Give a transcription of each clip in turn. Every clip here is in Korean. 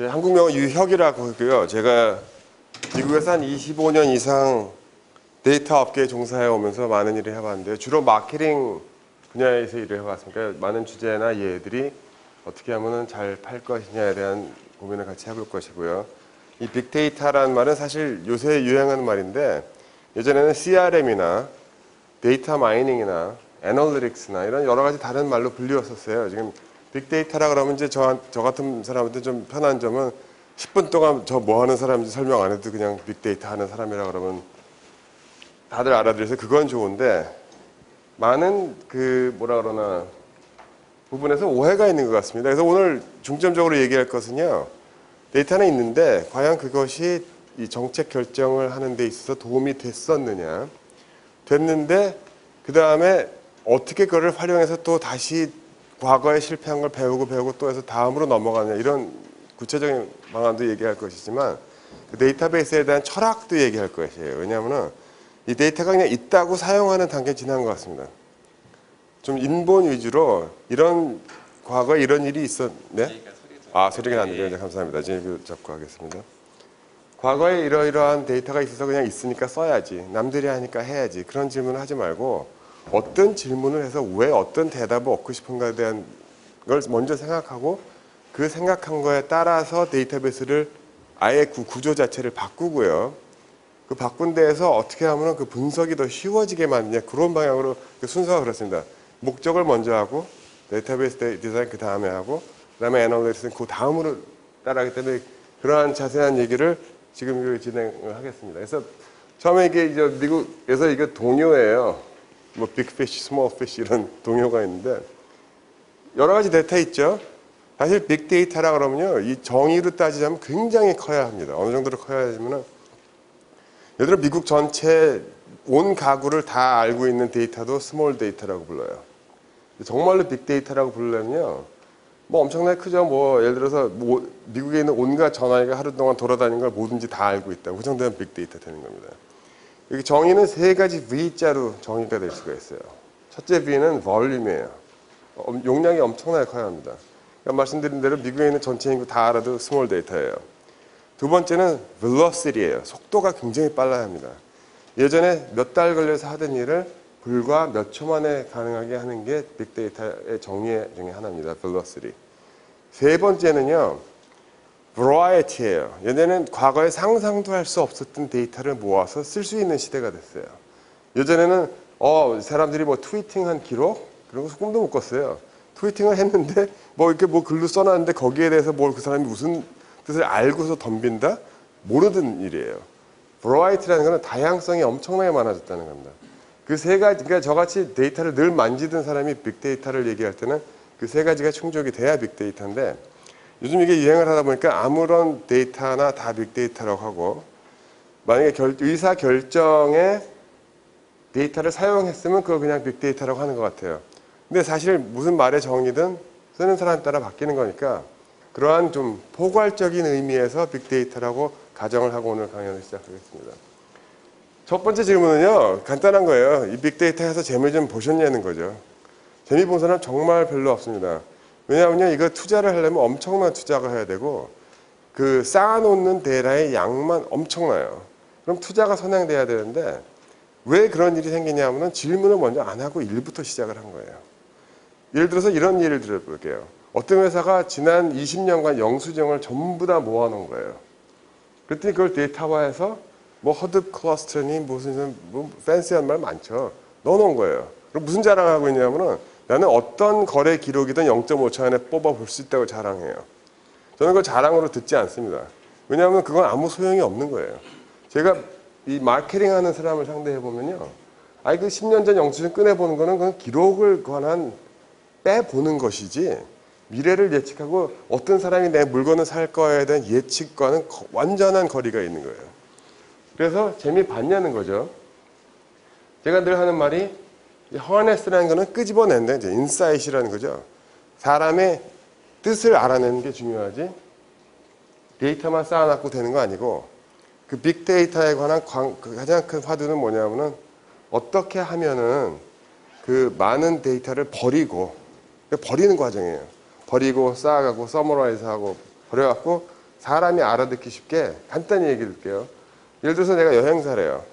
한국명은 유혁이라고 하고요. 제가 미국에서 한 25년 이상 데이터 업계에 종사해 오면서 많은 일을 해봤는데요. 주로 마케팅 분야에서 일을 해왔으니까 많은 주제나 예들이 어떻게 하면 잘 팔 것이냐에 대한 고민을 같이 해볼 것이고요. 이 빅데이터라는 말은 사실 요새 유행하는 말인데 예전에는 CRM이나 데이터 마이닝이나 애널리틱스나 이런 여러 가지 다른 말로 불리웠었어요. 지금 빅데이터라 그러면 이제 저 같은 사람한테 좀 편한 점은 10분 동안 저 뭐 하는 사람인지 설명 안 해도 그냥 빅데이터 하는 사람이라 그러면 다들 알아들어서 그건 좋은데 많은 뭐라 그러나 부분에서 오해가 있는 것 같습니다. 그래서 오늘 중점적으로 얘기할 것은요. 데이터는 있는데 과연 그것이 이 정책 결정을 하는 데 있어서 도움이 됐었느냐. 됐는데 그 다음에 어떻게 그거를 활용해서 또 다시 과거에 실패한 걸 배우고 또 해서 다음으로 넘어가느냐 이런 구체적인 방안도 얘기할 것이지만 그 데이터베이스에 대한 철학도 얘기할 것이에요. 왜냐하면 이 데이터가 그냥 있다고 사용하는 단계에 지난 것 같습니다. 좀 인본 위주로 이런 과거에 이런 일이 있었네. 소리가 안 들려요. 감사합니다. 지금 잡고 하겠습니다. 과거에 이러이러한 데이터가 있어서 그냥 있으니까 써야지. 남들이 하니까 해야지. 그런 질문을 하지 말고 어떤 질문을 해서 왜 어떤 대답을 얻고 싶은가에 대한 걸 먼저 생각하고 그 생각한 거에 따라서 데이터베이스를 아예 그 구조 자체를 바꾸고요. 그 바꾼 데에서 어떻게 하면 그 분석이 더 쉬워지게 만드냐 그런 방향으로 그 순서가 그렇습니다. 목적을 먼저 하고 데이터베이스 디자인 그 다음에 하고 그 다음에 애널리틱스는 그 다음으로 따라하기 때문에 그러한 자세한 얘기를 지금 진행을 하겠습니다. 그래서 처음에 이게 이제 미국에서 이게 동요예요. 뭐 빅피쉬, 스몰피쉬 이런 동요가 있는데 여러 가지 데이터 있죠. 사실 빅데이터라 그러면요. 이 정의로 따지자면 굉장히 커야 합니다. 어느 정도로 커야 하냐면은 예를 들어 미국 전체 온 가구를 다 알고 있는 데이터도 스몰 데이터라고 불러요. 정말로 빅데이터라고 부르려면요. 뭐 엄청나게 크죠. 뭐 예를 들어서 미국에 있는 온갖 전화기가 하루 동안 돌아다니는 걸 뭐든지 다 알고 있다. 그 정도면 빅데이터 되는 겁니다. 여기 정의는 세 가지 V자로 정의가 될 수가 있어요. 첫째 V는 볼륨이에요. 용량이 엄청나게 커야 합니다. 그러니까 말씀드린 대로 미국에 있는 전체 인구 다 알아도 스몰 데이터예요. 두 번째는 velocity예요. 속도가 굉장히 빨라야 합니다. 예전에 몇 달 걸려서 하던 일을 불과 몇 초 만에 가능하게 하는 게 빅데이터의 정의 중에 하나입니다. velocity. 세 번째는요. variety예요. 예전에는 과거에 상상도 할 수 없었던 데이터를 모아서 쓸 수 있는 시대가 됐어요. 예전에는 사람들이 뭐 트위팅한 기록 그런 거 꿈도 못 꿨어요. 트위팅을 했는데 뭐 이렇게 뭐 글로 써놨는데 거기에 대해서 뭘 그 사람이 무슨 뜻을 알고서 덤빈다? 모르던 일이에요. variety라는 것은 다양성이 엄청나게 많아졌다는 겁니다. 그 세 가지, 그러니까 저같이 데이터를 늘 만지던 사람이 빅데이터를 얘기할 때는 그 세 가지가 충족이 돼야 빅데이터인데 요즘 이게 유행을 하다 보니까 아무런 데이터나 다 빅데이터라고 하고 만약에 의사 결정에 데이터를 사용했으면 그거 그냥 빅데이터라고 하는 것 같아요. 근데 사실 무슨 말의 정의든 쓰는 사람에 따라 바뀌는 거니까 그러한 좀 포괄적인 의미에서 빅데이터라고 가정을 하고 오늘 강연을 시작하겠습니다. 첫 번째 질문은요. 간단한 거예요. 이 빅데이터에서 재미 좀 보셨냐는 거죠. 재미 본 사람 정말 별로 없습니다. 왜냐하면요. 이거 투자를 하려면 엄청난 투자가 해야 되고 그 쌓아놓는 데이터의 양만 엄청나요. 그럼 투자가 선행돼야 되는데 왜 그런 일이 생기냐면 질문을 먼저 안 하고 일부터 시작을 한 거예요. 예를 들어서 이런 예를 들어볼게요. 어떤 회사가 지난 20년간 영수증을 전부 다 모아놓은 거예요. 그랬더니 그걸 데이터화해서 뭐 허드 클러스터니 무슨 뭐 팬시한 말 많죠. 넣어놓은 거예요. 그럼 무슨 자랑하고 있냐면은 나는 어떤 거래 기록이든 0.5초 안에 뽑아볼 수 있다고 자랑해요. 저는 그걸 자랑으로 듣지 않습니다. 왜냐하면 그건 아무 소용이 없는 거예요. 제가 이 마케팅 하는 사람을 상대해 보면요. 그 10년 전 영수증 꺼내보는 거는 그건 기록을 관한 빼보는 것이지 미래를 예측하고 어떤 사람이 내 물건을 살 거에 대한 예측과는 완전한 거리가 있는 거예요. 그래서 재미 봤냐는 거죠. 제가 늘 하는 말이 harness라는 거는 끄집어낸다. 이제 insight이라는 거죠. 사람의 뜻을 알아내는 게 중요하지 데이터만 쌓아놓고 되는 거 아니고 그 빅데이터에 관한 가장 큰 화두는 뭐냐면은 어떻게 하면은 그 많은 데이터를 버리는 과정이에요. 버리고 쌓아가고 서머라이즈하고 버려갖고 사람이 알아듣기 쉽게 간단히 얘기해 드릴게요. 예를 들어서 내가 여행사래요.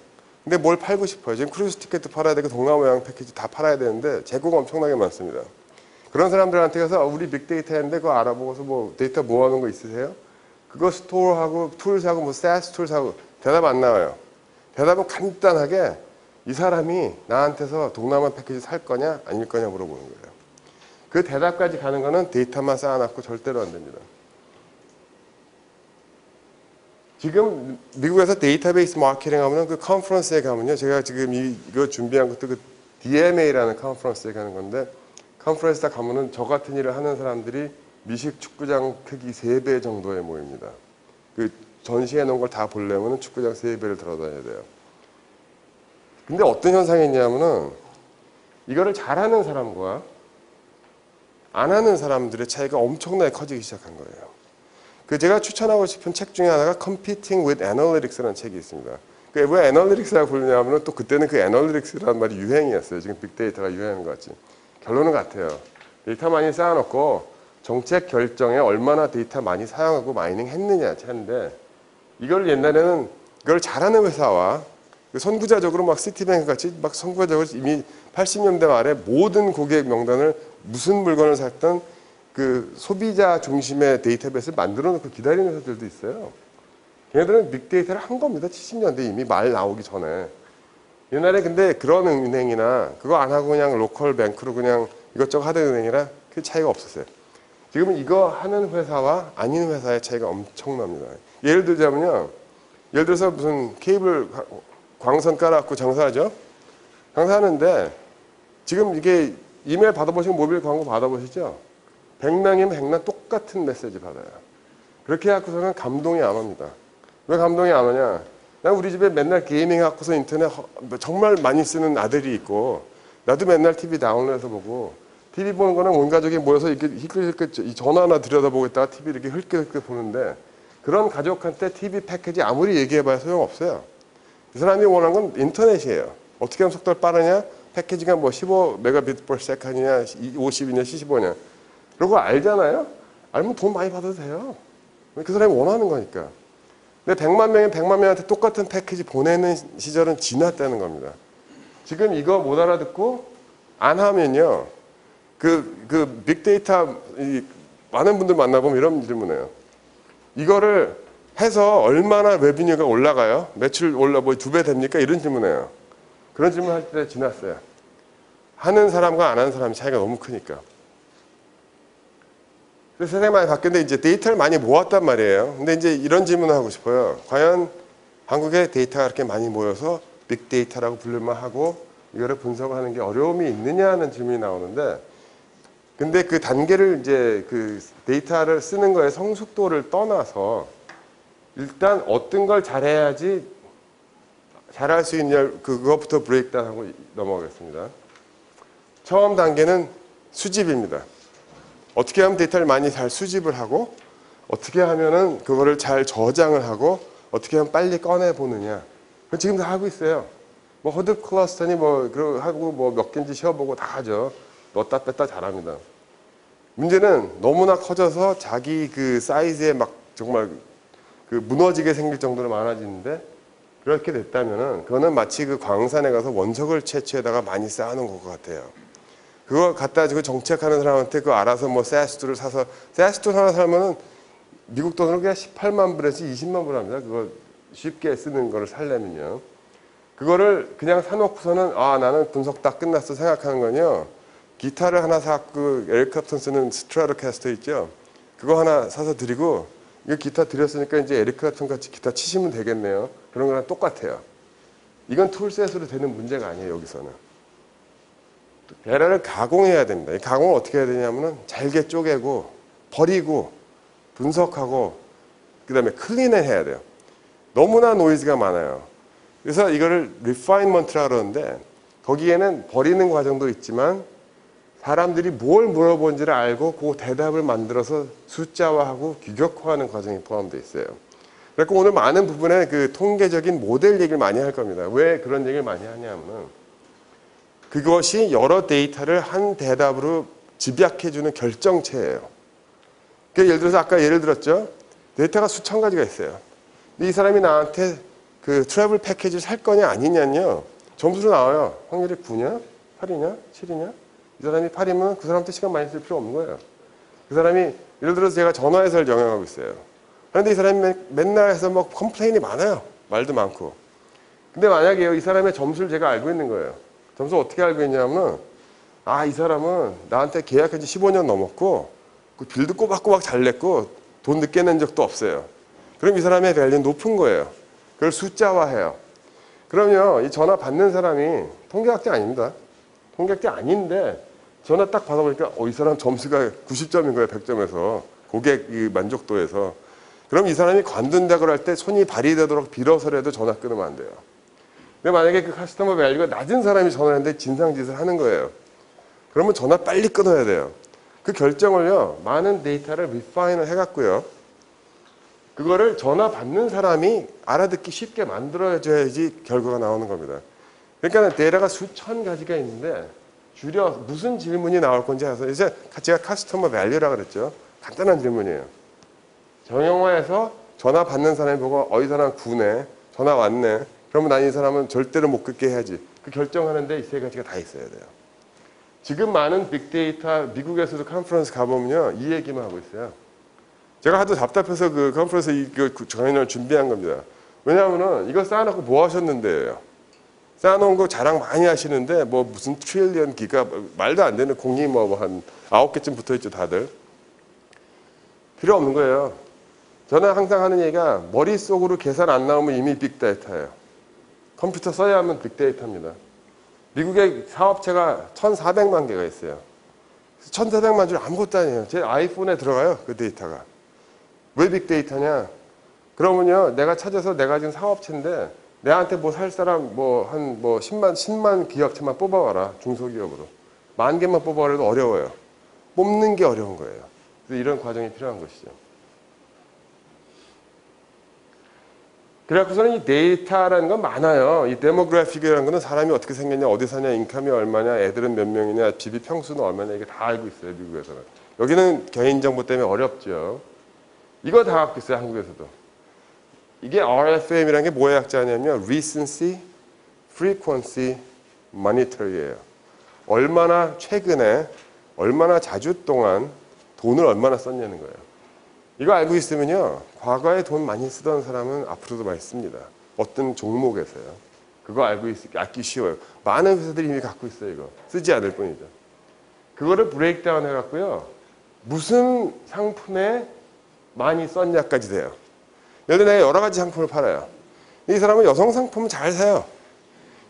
근데 뭘 팔고 싶어요. 지금 크루즈 티켓도 팔아야 되고 동남아 여행 패키지 다 팔아야 되는데 재고가 엄청나게 많습니다. 그런 사람들한테 가서 우리 빅데이터인데 그거 알아보고서 뭐 데이터 모아놓은 거 있으세요? 그거 스토어하고 툴스하고 뭐 SaaS 툴스하고 대답 안 나와요. 대답은 간단하게 이 사람이 나한테서 동남아 패키지 살 거냐 아닐 거냐 물어보는 거예요. 그 대답까지 가는 거는 데이터만 쌓아놨고 절대로 안 됩니다. 지금 미국에서 데이터베이스 마케팅 하면 그 컨퍼런스에 가면요. 제가 지금 이거 준비한 것도 그 DMA라는 컨퍼런스에 가는 건데 컨퍼런스에 가면은 저 같은 일을 하는 사람들이 미식 축구장 크기 3배 정도에 모입니다. 그 전시해 놓은 걸 다 보려면 축구장 3배를 들어다녀야 돼요. 근데 어떤 현상이 있냐면은 이거를 잘하는 사람과 안 하는 사람들의 차이가 엄청나게 커지기 시작한 거예요. 그 제가 추천하고 싶은 책 중에 하나가 Competing with Analytics라는 책이 있습니다. 그 왜 애널리틱스라고 부르냐면은 또 그때는 그 애널리틱스라는 말이 유행이었어요. 지금 빅데이터가 유행하는 것 같지. 결론은 같아요. 데이터 많이 쌓아놓고 정책 결정에 얼마나 데이터 많이 사용하고 마이닝 했느냐 차인데 이걸 옛날에는 이걸 잘하는 회사와 선구자적으로 막 시티뱅크 같이 막 선구자적으로 이미 80년대 말에 모든 고객 명단을 무슨 물건을 샀던 그 소비자 중심의 데이터베이스를 만들어 놓고 기다리는 회사들도 있어요. 걔네들은 빅데이터를 한 겁니다. 70년대 이미 말 나오기 전에. 옛날에 근데 그런 은행이나 그거 안 하고 그냥 로컬 뱅크로 그냥 이것저것 하던 은행이라 그 차이가 없었어요. 지금은 이거 하는 회사와 아닌 회사의 차이가 엄청납니다. 예를 들자면요. 예를 들어서 무슨 케이블 광선 깔아갖고 장사하죠? 장사하는데 지금 이게 이메일 받아보시고 모빌 광고 받아보시죠? 100명이면 100명 똑같은 메시지 받아요. 그렇게 해갖고서는 감동이 안 옵니다. 왜 감동이 안 오냐? 난 우리 집에 맨날 게이밍 해갖고서 인터넷 정말 많이 쓰는 아들이 있고 나도 맨날 TV 다운로드해서 보고 TV 보는 거는 온 가족이 모여서 이렇게 힐끗힐끗 전화 하나 들여다보고 있다가 TV 이렇게 흘끗흘끗 보는데 그런 가족한테 TV 패키지 아무리 얘기해봐야 소용없어요. 이 사람이 원하는 건 인터넷이에요. 어떻게 하면 속도가 빠르냐? 패키지가 뭐 15Mbps 이냐 50이냐 75냐 그런 거 알잖아요? 알면 돈 많이 받아도 돼요. 그 사람이 원하는 거니까. 근데 100만 명이 100만 명한테 똑같은 패키지 보내는 시절은 지났다는 겁니다. 지금 이거 못 알아듣고 안 하면요. 그 빅데이터 많은 분들 만나보면 이런 질문해요. 이거를 해서 얼마나 레비뉴가 올라가요? 매출 뭐 2배 됩니까? 이런 질문해요. 그런 질문 할 때 지났어요. 하는 사람과 안 하는 사람의 차이가 너무 크니까. 그래서 세상이 많이 바뀌었는데 이제 데이터를 많이 모았단 말이에요. 근데 이제 이런 질문을 하고 싶어요. 과연 한국에 데이터가 그렇게 많이 모여서 빅데이터라고 부를만 하고 이거를 분석하는 게 어려움이 있느냐는 질문이 나오는데 근데 그 단계를 이제 그 데이터를 쓰는 거에 성숙도를 떠나서 일단 어떤 걸 잘해야지 잘할 수 있냐 그것부터 브레이크다운하고 넘어가겠습니다. 처음 단계는 수집입니다. 어떻게 하면 데이터를 많이 잘 수집을 하고 어떻게 하면은 그거를 잘 저장을 하고 어떻게 하면 빨리 꺼내 보느냐. 지금 다 하고 있어요. 뭐 허드 클러스터니 뭐 그러고 하고 뭐 몇 개인지 쉬어보고 다 하죠. 넣었다 뺐다 잘합니다. 문제는 너무나 커져서 자기 그 사이즈에 막 정말 그 무너지게 생길 정도로 많아지는데 그렇게 됐다면은 그거는 마치 그 광산에 가서 원석을 채취에다가 많이 쌓아놓은 것 같아요. 그거 갖다 가지고 정책하는 사람한테 그거 알아서 뭐 SaaS를 사서 SaaS 하나 사면은 미국 돈으로 그냥 18만 불에서 20만 불 합니다. 그거 쉽게 쓰는 거를 살려면요. 그거를 그냥 사놓고서는 아 나는 분석 다 끝났어 생각하는 건요. 기타를 하나 사고 에릭 클랩턴 쓰는 스트라토캐스터 있죠. 그거 하나 사서 드리고 이거 기타 드렸으니까 이제 에릭 클랩턴 같이 기타 치시면 되겠네요. 그런 거랑 똑같아요. 이건 툴셋으로 되는 문제가 아니에요. 여기서는. 데이터를 가공해야 됩니다. 이 가공을 어떻게 해야 되냐면은 잘게 쪼개고 버리고 분석하고 그 다음에 클린을 해야 돼요. 너무나 노이즈가 많아요. 그래서 이거를 리파인먼트라고 그러는데 거기에는 버리는 과정도 있지만 사람들이 뭘 물어본지를 알고 그 대답을 만들어서 숫자화하고 규격화하는 과정이 포함되어 있어요. 그래서 오늘 많은 부분에 그 통계적인 모델 얘기를 많이 할 겁니다. 왜 그런 얘기를 많이 하냐면은 그것이 여러 데이터를 한 대답으로 집약해주는 결정체예요. 그러니까 예를 들어서 아까 예를 들었죠. 데이터가 수천 가지가 있어요. 근데 이 사람이 나한테 그 트래블 패키지를 살 거냐 아니냐요. 점수로 나와요. 확률이 9냐, 8이냐, 7이냐. 이 사람이 8이면 그 사람한테 시간 많이 쓸 필요 없는 거예요. 그 사람이 예를 들어서 제가 전화해서를 영향하고 있어요. 그런데 이 사람이 맨날 해서 뭐 컴플레인이 많아요. 말도 많고. 근데 만약에 이 사람의 점수를 제가 알고 있는 거예요. 점수 어떻게 알고 있냐면 이 사람은 나한테 계약한 지 15년 넘었고 그 빌도 꼬박꼬박 잘 냈고 돈 늦게 낸 적도 없어요. 그럼 이 사람의 밸류는 높은 거예요. 그걸 숫자화해요. 그럼요, 이 전화 받는 사람이 통계학자 아닙니다. 통계학자 아닌데 전화 딱 받아보니까 이 사람 점수가 90점인 거예요. 100점에서. 고객 만족도에서. 그럼 이 사람이 관둔다고 할 때 손이 발휘되도록 빌어서라도 전화 끊으면 안 돼요. 근데 만약에 그 커스터머 밸류가 낮은 사람이 전화했는데 진상짓을 하는 거예요. 그러면 전화 빨리 끊어야 돼요. 그 결정을요, 많은 데이터를 리파인을 해갖고요. 그거를 전화 받는 사람이 알아듣기 쉽게 만들어줘야지 결과가 나오는 겁니다. 그러니까 데이터가 수천 가지가 있는데 줄여 무슨 질문이 나올 건지 해서 이제 제가 커스터머 밸류라고 그랬죠. 간단한 질문이에요. 정형화해서 전화 받는 사람이 보고 이 사람 구네, 전화 왔네. 그러면 난 이 사람은 절대로 못 끊게 해야지. 그 결정하는데 이 세 가지가 다 있어야 돼요. 지금 많은 빅데이터 미국에서도 컨퍼런스 가보면요, 이 얘기만 하고 있어요. 제가 하도 답답해서 그 컨퍼런스 그 강연을 준비한 겁니다. 왜냐하면은 이거 쌓아놓고 뭐 하셨는데요? 쌓아놓은 거 자랑 많이 하시는데 뭐 무슨 트릴리언 기가 말도 안 되는 공이 뭐 한 9개쯤 붙어있죠 다들. 필요 없는 거예요. 저는 항상 하는 얘기가 머릿속으로 계산 안 나오면 이미 빅데이터예요. 컴퓨터 써야 하면 빅데이터입니다. 미국의 사업체가 1,400만 개가 있어요. 1,400만 줄 아무것도 아니에요. 제 아이폰에 들어가요. 그 데이터가. 왜 빅데이터냐? 그러면요, 내가 찾아서 내가 지금 사업체인데 내한테 뭐 살 사람 한 10만 기업체만 뽑아와라. 중소기업으로. 10,000개만 뽑아와도 어려워요. 뽑는 게 어려운 거예요. 그래서 이런 과정이 필요한 것이죠. 그래갖고서는 이 데이터라는 건 많아요. 이 데모그래픽이라는 거는 사람이 어떻게 생겼냐, 어디 사냐, 인컴이 얼마냐, 애들은 몇 명이냐, 집이 평수는 얼마냐, 이게 다 알고 있어요, 미국에서는. 여기는 개인정보 때문에 어렵죠. 이거 다 갖고 있어요, 한국에서도. 이게 RFM이라는 게 뭐의 약자냐면 Recency, Frequency, Monetary 예요. 얼마나 최근에, 얼마나 자주 동안 돈을 얼마나 썼냐는 거예요. 이거 알고 있으면요, 과거에 돈 많이 쓰던 사람은 앞으로도 많이 씁니다. 어떤 종목에서요. 그거 알고 알기 쉬워요. 많은 회사들이 이미 갖고 있어요, 이거. 쓰지 않을 뿐이죠. 그거를 브레이크다운 해갖고요, 무슨 상품에 많이 썼냐까지 돼요. 예를 들어 내가 여러 가지 상품을 팔아요. 이 사람은 여성 상품을 잘 사요.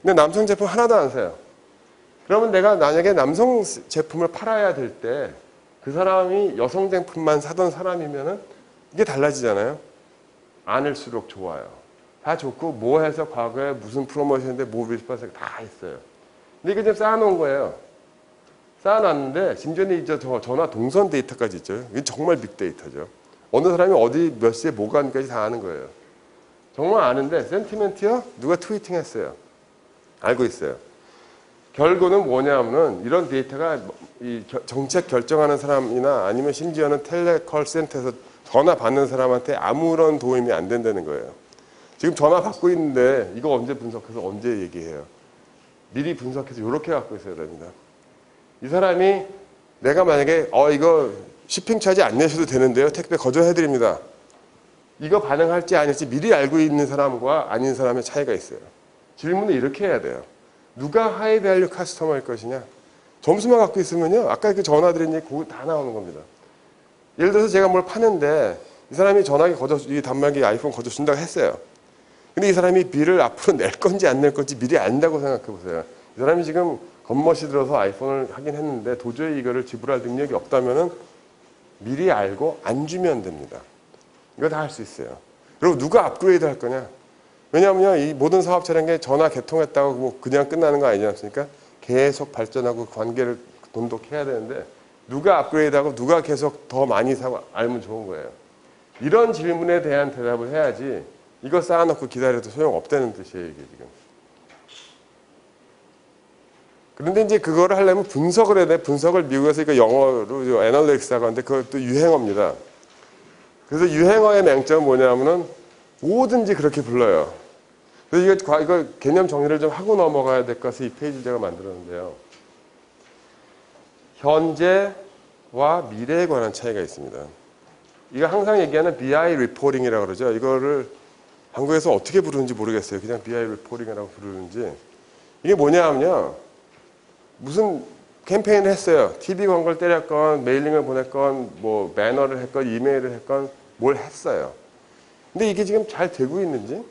근데 남성 제품 하나도 안 사요. 그러면 내가 만약에 남성 제품을 팔아야 될 때 그 사람이 여성 제품만 사던 사람이면은 이게 달라지잖아요. 않을수록 좋아요. 다 좋고 뭐 해서 과거에 무슨 프로모션인데 뭐 리스폰스 다 있어요. 근데 이거 좀 쌓아놓은 거예요. 쌓아놨는데 심지어는 이제 전화 동선 데이터까지 있죠. 이게 정말 빅데이터죠. 어느 사람이 어디 몇 시에 뭐 가는까지 다 아는 거예요. 정말 아는데 센티멘트요? 누가 트위팅했어요. 알고 있어요. 결과는 뭐냐면은 이런 데이터가 이 정책 결정하는 사람이나 아니면 심지어는 텔레콜 센터에서 전화 받는 사람한테 아무런 도움이 안 된다는 거예요. 지금 전화 받고 있는데 이거 언제 분석해서 언제 얘기해요. 미리 분석해서 이렇게 갖고 있어야 됩니다. 이 사람이 내가 만약에 이거 쇼핑 차지 안 내셔도 되는데요. 택배 거절해드립니다. 이거 반응할지 아닐지 미리 알고 있는 사람과 아닌 사람의 차이가 있어요. 질문을 이렇게 해야 돼요. 누가 하이 밸류 커스터머일 것이냐. 점수만 갖고 있으면요. 아까 그 전화드린 얘기 그거 다 나오는 겁니다. 예를 들어서 제가 뭘 파는데 이 사람이 전화기 이 단말기 아이폰 거저준다고 했어요. 근데 이 사람이 비를 앞으로 낼 건지 안 낼 건지 미리 안다고 생각해 보세요. 이 사람이 지금 겉멋이 들어서 아이폰을 하긴 했는데 도저히 이거를 지불할 능력이 없다면은 미리 알고 안 주면 됩니다. 이거 다 할 수 있어요. 그리고 누가 업그레이드 할 거냐? 왜냐하면 이 모든 사업체라는 게 전화 개통했다고 뭐 그냥 끝나는 거 아니지 않습니까? 계속 발전하고 관계를 돈독해야 되는데 누가 업그레이드하고 누가 계속 더 많이 사고 알면 좋은 거예요. 이런 질문에 대한 대답을 해야지 이거 쌓아놓고 기다려도 소용없다는 뜻이에요, 이게 지금. 그런데 이제 그거를 하려면 분석을 해야 돼. 분석을 미국에서 이거 영어로 애널리틱스라고 하는데 그것도 유행어입니다. 그래서 유행어의 맹점은 뭐냐면은 뭐든지 그렇게 불러요. 그래서 이거 개념 정리를 좀 하고 넘어가야 될 것 같아서 이 페이지를 제가 만들었는데요. 현재와 미래에 관한 차이가 있습니다. 이거 항상 얘기하는 BI 리포팅이라고 그러죠. 이거를 한국에서 어떻게 부르는지 모르겠어요. 그냥 BI 리포팅이라고 부르는지. 이게 뭐냐면요. 무슨 캠페인을 했어요. TV 광고를 때렸건, 메일링을 보냈건, 뭐 배너를 했건, 이메일을 했건, 뭘 했어요. 근데 이게 지금 잘 되고 있는지,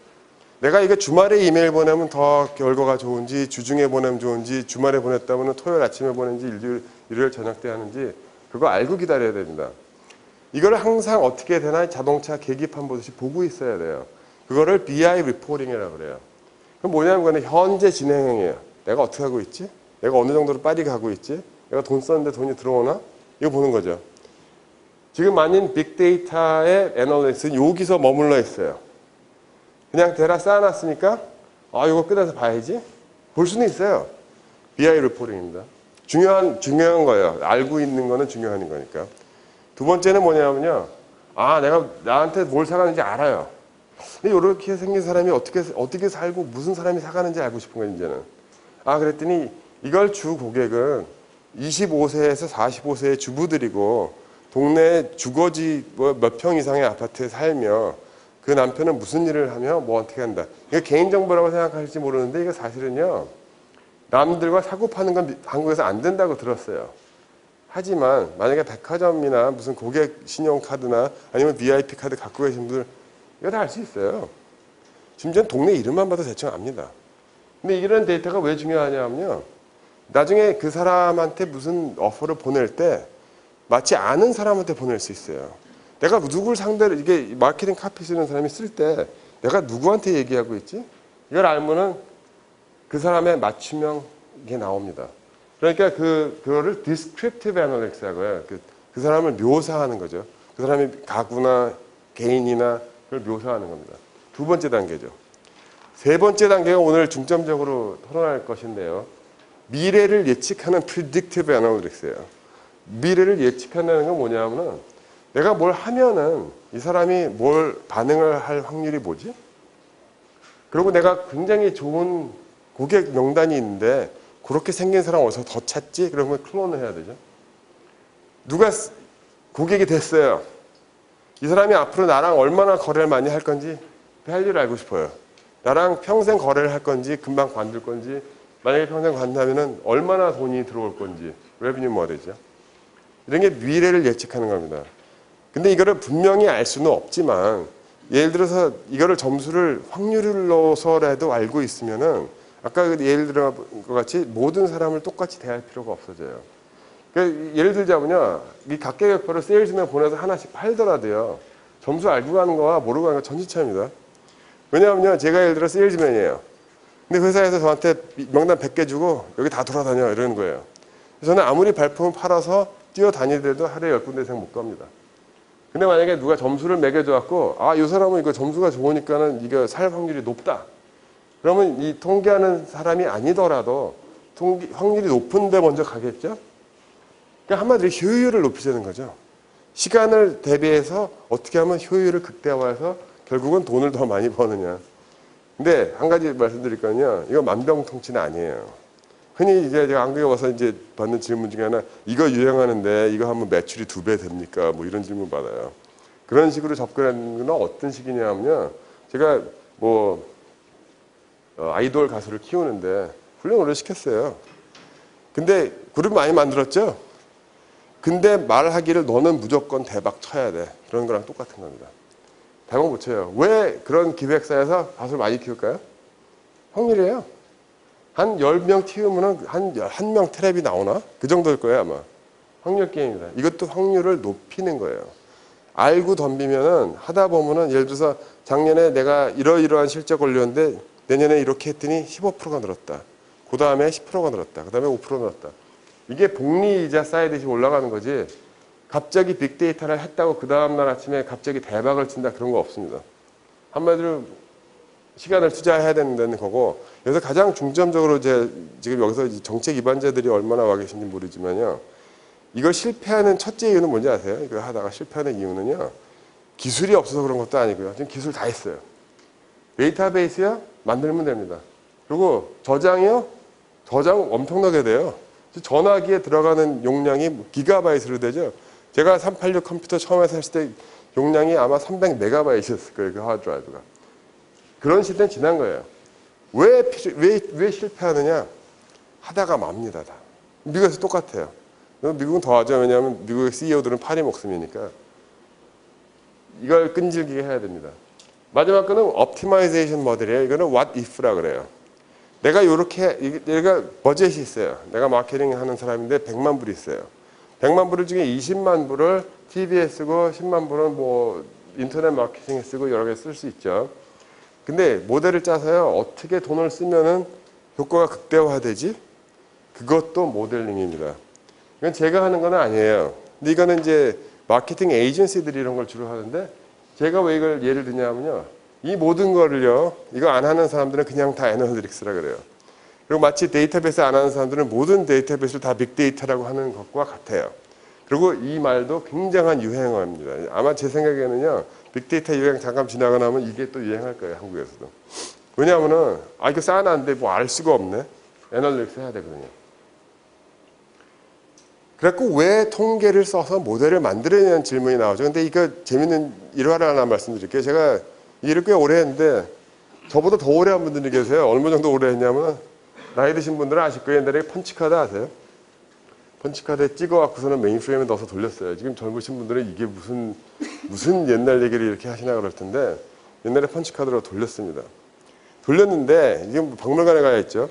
내가 이게 주말에 이메일 보내면 더 결과가 좋은지, 주중에 보내면 좋은지, 주말에 보냈다면 토요일 아침에 보내는지, 일요일 저녁 때 하는지, 그거 알고 기다려야 됩니다. 이거를 항상 어떻게 되나 자동차 계기판 보듯이 보고 있어야 돼요. 그거를 BI 리포팅이라고 그래요. 그럼 뭐냐면 그거는 현재 진행형이에요. 내가 어떻게 하고 있지? 내가 어느 정도로 빨리 가고 있지? 내가 돈 썼는데 돈이 들어오나? 이거 보는 거죠. 지금 만인 빅데이터의 애널리스트는 여기서 머물러 있어요. 그냥 데라 쌓아놨으니까 이거 끝내서 봐야지. 볼 수는 있어요. BI 리포팅입니다. 중요한 거예요. 알고 있는 거는 중요한 거니까. 두 번째는 뭐냐면요. 내가 나한테 뭘 사가는지 알아요. 근데 이렇게 생긴 사람이 어떻게 살고 무슨 사람이 사가는지 알고 싶은 거예요, 이제는. 그랬더니 이걸 주 고객은 25세에서 45세의 주부들이고 동네 주거지 몇 평 이상의 아파트에 살며 그 남편은 무슨 일을 하며 뭐 어떻게 한다. 이거 개인정보라고 생각할지 모르는데 이거 사실은요. 남들과 사고 파는 건 한국에서 안 된다고 들었어요. 하지만 만약에 백화점이나 무슨 고객 신용카드나 아니면 VIP 카드 갖고 계신 분들 이거 다 알 수 있어요. 심지어는 동네 이름만 봐도 대충 압니다. 근데 이런 데이터가 왜 중요하냐면요. 나중에 그 사람한테 무슨 어퍼를 보낼 때 마치 아는 사람한테 보낼 수 있어요. 내가 누굴 상대로 이게 마케팅 카피 쓰는 사람이 쓸 때 내가 누구한테 얘기하고 있지? 이걸 알면은 그 사람의 맞춤형 이게 나옵니다. 그러니까 그거를 descriptive analytics라고 해요. 그 사람을 묘사하는 거죠. 그 사람이 가구나 개인이나 그걸 묘사하는 겁니다. 두 번째 단계죠. 세 번째 단계가 오늘 중점적으로 토론할 것인데요. 미래를 예측하는 predictive analytics예요. 미래를 예측한다는 건 뭐냐면은 내가 뭘 하면은 이 사람이 뭘 반응을 할 확률이 뭐지? 그리고 내가 굉장히 좋은 고객 명단이 있는데 그렇게 생긴 사람 어디서 더 찾지? 그러면 클론을 해야 되죠. 누가 고객이 됐어요. 이 사람이 앞으로 나랑 얼마나 거래를 많이 할 건지 할일을 알고 싶어요. 나랑 평생 거래를 할 건지 금방 관둘 건지 만약에 평생 관두면은 얼마나 돈이 들어올 건지 레비뉴 머리죠. 이런 게 미래를 예측하는 겁니다. 근데 이거를 분명히 알 수는 없지만 예를 들어서 이거를 점수를 확률로서라도 알고 있으면은 아까 예를 들어 것 같이 모든 사람을 똑같이 대할 필요가 없어져요. 그러니까 예를 들자면요. 이 각계격파로 세일즈맨 보내서 하나씩 팔더라도요. 점수 알고 가는 거와 모르고 가는 거 천지차입니다. 왜냐하면요. 제가 예를 들어 세일즈맨이에요. 근데 회사에서 저한테 명단 100개 주고 여기 다 돌아다녀 이러는 거예요. 저는 아무리 발품을 팔아서 뛰어다니더라도 하루에 10군데 이상 못 갑니다. 근데 만약에 누가 점수를 매겨줘갖고 이 사람은 이거 점수가 좋으니까는 이거 살 확률이 높다. 그러면 이 통계하는 사람이 아니더라도 확률이 높은데 먼저 가겠죠? 그러니까 한마디로 효율을 높이자는 거죠. 시간을 대비해서 어떻게 하면 효율을 극대화해서 결국은 돈을 더 많이 버느냐. 근데 한 가지 말씀드릴 거는요. 이거 만병통치는 아니에요. 흔히 이제 제가 한국에 와서 이제 받는 질문 중에 하나, 이거 유행하는데 이거 하면 매출이 2배 됩니까? 뭐 이런 질문 받아요. 그런 식으로 접근하는 건 어떤 식이냐면요. 제가 아이돌 가수를 키우는데 훌륭한 노래 시켰어요. 근데 그룹 많이 만들었죠? 근데 말하기를 너는 무조건 대박 쳐야 돼. 그런 거랑 똑같은 겁니다. 대박 못 쳐요. 왜 그런 기획사에서 가수를 많이 키울까요? 확률이에요. 한 10명 키우면 한 1명 트랩이 나오나? 그 정도일 거예요, 아마. 확률 게임이다. 이것도 확률을 높이는 거예요. 알고 덤비면은 하다 보면은 예를 들어서 작년에 내가 이러이러한 실적 올렸는데 내년에 이렇게 했더니 15%가 늘었다. 그 다음에 10%가 늘었다. 그 다음에 5% 늘었다. 이게 복리이자 쌓이듯이 올라가는 거지. 갑자기 빅데이터를 했다고 그 다음날 아침에 갑자기 대박을 친다 그런 거 없습니다. 한마디로 시간을 투자해야 된다는 거고, 그래서 가장 중점적으로 지금 여기서 정책 입안자들이 얼마나 와 계신지 모르지만요. 이걸 실패하는 첫째 이유는 뭔지 아세요? 이거 하다가 실패하는 이유는요. 기술이 없어서 그런 것도 아니고요. 지금 기술 다 있어요. 데이터베이스요? 만들면 됩니다. 그리고 저장이요? 저장 엄청나게 돼요. 전화기에 들어가는 용량이 기가바이트로 되죠. 제가 386 컴퓨터 처음에 샀을 때 용량이 아마 300메가바이트였을 거예요. 그 하드드라이브가. 그런 시대는 지난 거예요. 왜 실패하느냐? 하다가 맙니다. 다. 미국에서 똑같아요. 미국은 더 하죠. 왜냐하면 미국의 CEO들은 파리 목숨이니까. 이걸 끈질기게 해야 됩니다. 마지막 거는 옵티마이제이션 모델이에요. 이거는 what if라 그래요. 내가 얘가 버젯이 있어요. 내가 마케팅 하는 사람인데 100만 불이 있어요. 100만 불 중에 20만 불을 TV에 쓰고 10만 불은 뭐 인터넷 마케팅에 쓰고 여러 개 쓸 수 있죠. 근데 모델을 짜서요. 어떻게 돈을 쓰면은 효과가 극대화되지? 그것도 모델링입니다. 이건 제가 하는 건 아니에요. 근데 이거는 이제 마케팅 에이전시들이 이런 걸 주로 하는데 제가 왜 이걸 예를 드냐면요. 이 모든 거를요. 이거 안 하는 사람들은 그냥 다 애널리틱스라 그래요. 그리고 마치 데이터베이스 안 하는 사람들은 모든 데이터베이스를 다 빅데이터라고 하는 것과 같아요. 그리고 이 말도 굉장한 유행어입니다. 아마 제 생각에는요. 빅데이터 유행 잠깐 지나고 나면 이게 또 유행할 거예요. 한국에서도. 왜냐하면은 이거 쌓아놨는데 뭐 알 수가 없네. 애널리틱스 해야 되거든요. 그래갖고 왜 통계를 써서 모델을 만들어내는 질문이 나오죠. 근데 이거 재밌는 일화를 하나 말씀드릴게요. 제가 이 일을 꽤 오래 했는데 저보다 더 오래 한 분들이 계세요. 얼마 정도 오래 했냐면 나이 드신 분들은 아실 거예요. 옛날에 펀치카드 아세요? 펀치카드에 찍어갖고서는 메인프레임에 넣어서 돌렸어요. 지금 젊으신 분들은 이게 무슨 옛날 얘기를 이렇게 하시나 그럴 텐데 옛날에 펀치카드로 돌렸습니다. 돌렸는데 지금 박물관에 가야 있죠.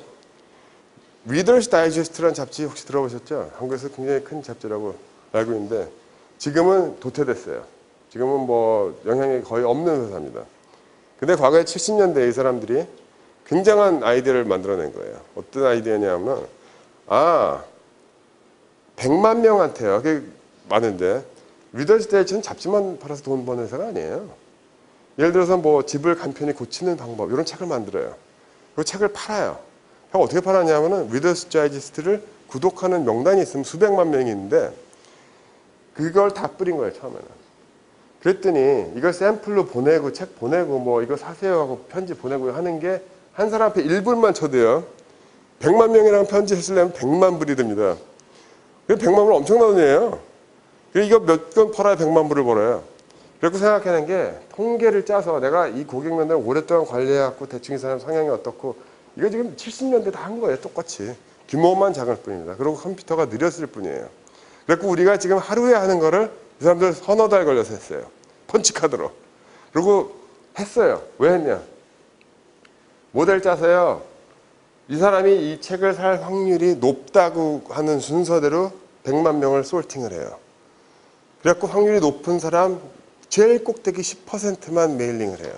리더스 다이제스트라는 잡지 혹시 들어보셨죠? 한국에서 굉장히 큰 잡지라고 알고 있는데 지금은 도태됐어요. 지금은 뭐 영향이 거의 없는 회사입니다. 근데 과거에 70년대에 이 사람들이 굉장한 아이디어를 만들어낸 거예요. 어떤 아이디어냐면 100만 명한테요. 그게 많은데 리더스 다이제스트는 잡지만 팔아서 돈 버는 회사가 아니에요. 예를 들어서 뭐 집을 간편히 고치는 방법 이런 책을 만들어요. 그 책을 팔아요. 어떻게 팔았냐면은 리더스 다이제스트를 구독하는 명단이 있으면 수백만 명이 있는데 그걸 다 뿌린 거예요. 처음에는. 그랬더니 이걸 샘플로 보내고 책 보내고 뭐 이거 사세요 하고 편지 보내고 하는 게 한 사람 앞에 1불만 쳐도요. 100만 명이랑 편지 쓰려면 100만 불이 됩니다. 100만 불 엄청난 돈이에요. 이거 몇 건 팔아야 100만 불을 벌어요. 그래서 생각하는 게 통계를 짜서 내가 이 고객면을 오랫동안 관리해갖고 대충 이 사람 성향이 어떻고 이거 지금 70년대 다 한 거예요. 똑같이. 규모만 작을 뿐입니다. 그리고 컴퓨터가 느렸을 뿐이에요. 그래서 우리가 지금 하루에 하는 거를 이 사람들 서너 달 걸려서 했어요. 펀치카드로. 그리고 했어요. 왜 했냐. 모델 짜서요. 이 사람이 이 책을 살 확률이 높다고 하는 순서대로 100만 명을 솔팅을 해요. 그래갖고 확률이 높은 사람 제일 꼭대기 10%만 메일링을 해요.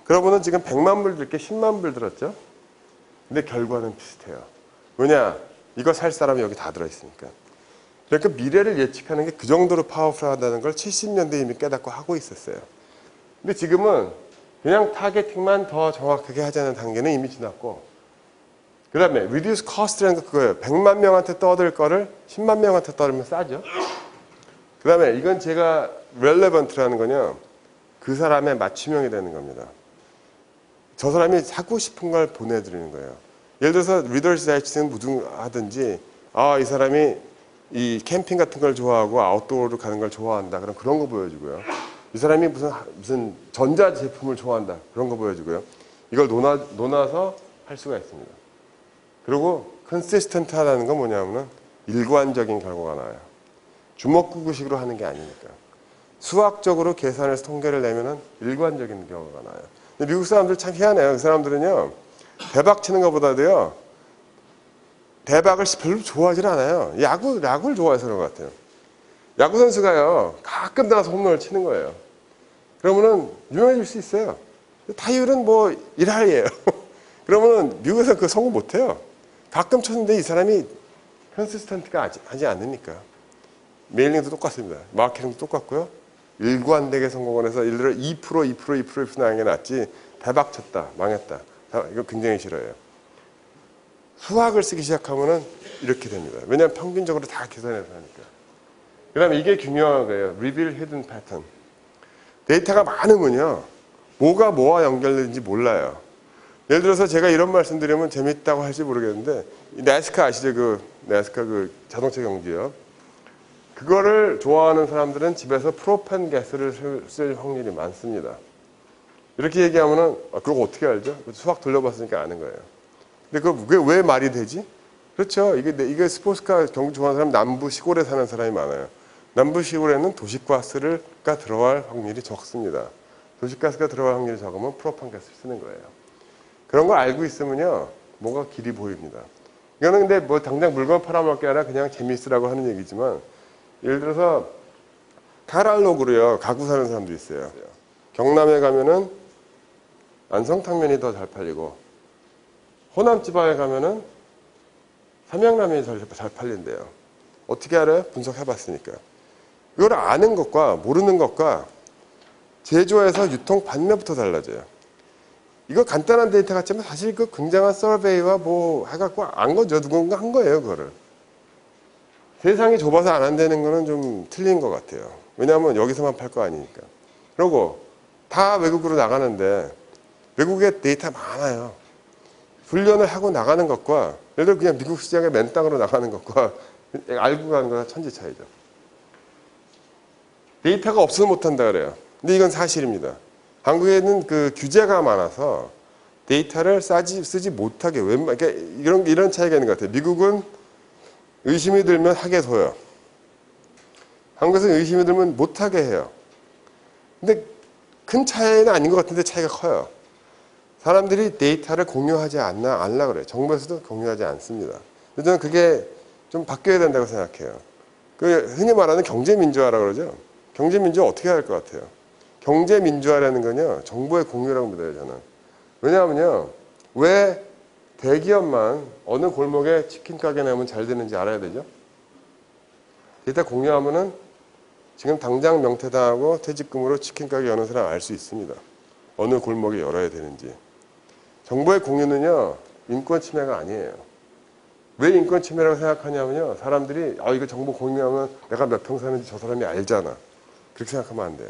그러면은 지금 100만 불 들게 10만 불 들었죠? 근데 결과는 비슷해요. 왜냐? 이거 살 사람이 여기 다 들어있으니까. 그러니까 미래를 예측하는 게 그 정도로 파워풀하다는 걸 70년대 이미 깨닫고 하고 있었어요. 근데 지금은 그냥 타겟팅만 더 정확하게 하자는 단계는 이미 지났고 그 다음에 reduce cost라는 거 그거예요. 100만 명한테 떠들 거를 10만 명한테 떠들면 싸죠. 그 다음에 이건 제가 relevant라는 거냐 그 사람의 맞춤형이 되는 겁니다. 저 사람이 사고 싶은 걸 보내드리는 거예요. 예를 들어서 리더스 다이제스트는 무등하든지 이 사람이 이 캠핑 같은 걸 좋아하고 아웃도어로 가는 걸 좋아한다. 그럼 그런 거 보여주고요. 이 사람이 무슨 전자 제품을 좋아한다. 그런 거 보여주고요. 이걸 논아서 할 수가 있습니다. 그리고 컨시스턴트하다는 건 뭐냐면은 일관적인 결과가 나와요. 주먹구구식으로 하는 게 아니니까. 수학적으로 계산해서 통계를 내면은 일관적인 결과가 나와요. 근데 미국 사람들 참 희한해요. 그 사람들은요. 대박 치는 것보다도요. 대박을 별로 좋아하지 않아요. 야구를 좋아해서 그런 것 같아요. 야구 선수가요. 가끔 나가서 홈런을 치는 거예요. 그러면은 유명해질 수 있어요. 타율은 뭐 일할이에요. 그러면은 미국에서 그 성공 못해요. 가끔 쳤는데 이 사람이 컨시스턴트가 하지 않으니까. 메일링도 똑같습니다. 마케팅도 똑같고요. 일관되게 성공을 해서 예를 들어 2% 나는 게 낫지 대박 쳤다, 망했다. 이거 굉장히 싫어요. 수학을 쓰기 시작하면은 이렇게 됩니다. 왜냐하면 평균적으로 다 계산해서 하니까. 그 다음에 이게 중요한 거예요. Reveal Hidden Pattern. 데이터가 많으면요. 뭐가 뭐와 연결되는지 몰라요. 예를 들어서 제가 이런 말씀 드리면 재밌다고 할지 모르겠는데, 내스카 아시죠? 내스카 자동차 경주요. 그거를 좋아하는 사람들은 집에서 프로판 가스를 쓸 확률이 많습니다. 이렇게 얘기하면은, 그거 어떻게 알죠? 수학 돌려봤으니까 아는 거예요. 근데 그게 왜 말이 되지? 그렇죠. 이게 스포츠카 경주 좋아하는 사람 남부 시골에 사는 사람이 많아요. 남부 시골에는 도시가스가 들어갈 확률이 적습니다. 도시가스가 들어갈 확률이 적으면 프로판 가스를 쓰는 거예요. 그런 걸 알고 있으면요, 뭐가 길이 보입니다. 이거는 근데 뭐 당장 물건 팔아먹을 게 아니라 그냥 재미있으라고 하는 얘기지만, 예를 들어서 카탈로그로요, 가구 사는 사람도 있어요. 경남에 가면은 안성탕면이 더 잘 팔리고, 호남 지방에 가면은 삼양라면이 잘 팔린대요. 어떻게 알아요? 분석해봤으니까. 이걸 아는 것과 모르는 것과 제조에서 유통 반면부터 달라져요. 이거 간단한 데이터 같지만 사실 그 굉장한 서베이와 뭐 해갖고 안 거죠. 누군가 한 거예요, 그거를. 세상이 좁아서 안 한다는 거는 좀 틀린 것 같아요. 왜냐하면 여기서만 팔 거 아니니까. 그리고 다 외국으로 나가는데 외국에 데이터 많아요. 훈련을 하고 나가는 것과 예를 들어 그냥 미국 시장에 맨땅으로 나가는 것과 알고 가는 거가 천지 차이죠. 데이터가 없으면 못한다 그래요. 근데 이건 사실입니다. 한국에는 규제가 많아서 데이터를 쓰지 못하게 그러니까 이런 차이가 있는 것 같아요. 미국은 의심이 들면 하게 둬요. 한국에서는 의심이 들면 못하게 해요. 근데 큰 차이는 아닌 것 같은데 차이가 커요. 사람들이 데이터를 공유하지 않으려고 그래요. 정부에서도 공유하지 않습니다. 그래서 저는 그게 좀 바뀌어야 된다고 생각해요. 흔히 말하는 경제민주화라고 그러죠. 경제민주화 어떻게 할 것 같아요? 경제민주화라는 건요, 정보의 공유라고 믿어요, 저는. 왜냐하면요, 왜 대기업만 어느 골목에 치킨 가게 내면 잘 되는지 알아야 되죠? 데이터 공유하면은 지금 당장 명퇴당하고 퇴직금으로 치킨 가게 여는 사람 알 수 있습니다. 어느 골목에 열어야 되는지. 정보의 공유는요, 인권 침해가 아니에요. 왜 인권 침해라고 생각하냐면요, 사람들이 이거 정보 공유하면 내가 몇 평 사는지 저 사람이 알잖아. 그렇게 생각하면 안 돼요.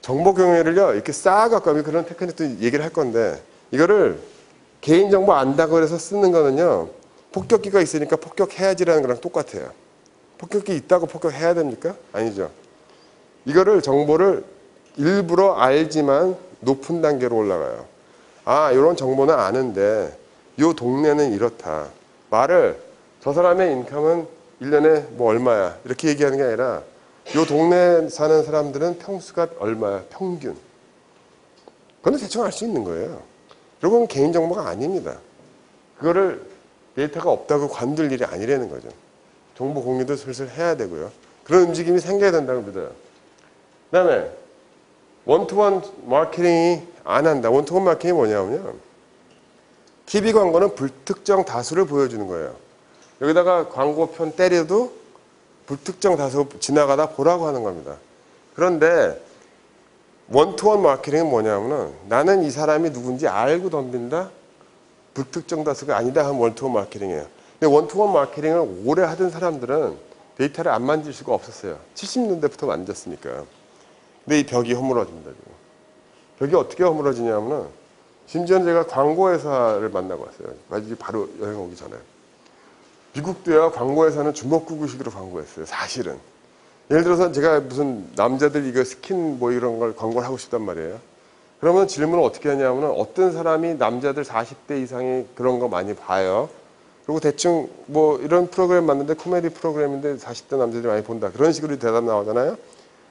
정보 공유를요, 이렇게 쌓아갖고 그런 테크닉도 얘기를 할 건데, 이거를 개인정보 안다고 해서 쓰는 거는요, 폭격기가 있으니까 폭격해야지라는 거랑 똑같아요. 폭격기 있다고 폭격해야 됩니까? 아니죠. 이거를 정보를 일부러 알지만 높은 단계로 올라가요. 이런 정보는 아는데 이 동네는 이렇다. 말을 저 사람의 인컴은 1년에 뭐 얼마야 이렇게 얘기하는 게 아니라 이 동네에 사는 사람들은 평수가 얼마야 평균. 그건 대충 알 수 있는 거예요. 그건 개인정보가 아닙니다. 그거를 데이터가 없다고 관둘 일이 아니라는 거죠. 정보 공유도 슬슬 해야 되고요. 그런 움직임이 생겨야 된다고 믿어요. 그 다음에 원투원 마케팅이 안 한다. 원투원 마케팅이 뭐냐면요, TV 광고는 불특정 다수를 보여주는 거예요. 여기다가 광고편 때려도 불특정 다수 지나가다 보라고 하는 겁니다. 그런데 원투원 마케팅은 뭐냐면은 나는 이 사람이 누군지 알고 덤빈다. 불특정 다수가 아니다 하면 원투원 마케팅이에요. 근데 원투원 마케팅을 오래 하던 사람들은 데이터를 안 만질 수가 없었어요. 70년대부터 만졌으니까. 근데 이 벽이 허물어집니다. 지금. 벽이 어떻게 허물어지냐면은 심지어는 제가 광고회사를 만나고 왔어요. 바로 여행 오기 전에. 미국도요, 광고회사는 주먹구구식으로 광고했어요. 사실은. 예를 들어서 제가 무슨 남자들 이거 스킨 뭐 이런 걸 광고를 하고 싶단 말이에요. 그러면 질문을 어떻게 하냐면은 어떤 사람이 남자들 40대 이상이 그런 거 많이 봐요. 그리고 대충 뭐 이런 프로그램 맞는데 코미디 프로그램인데 40대 남자들이 많이 본다. 그런 식으로 대답 나오잖아요.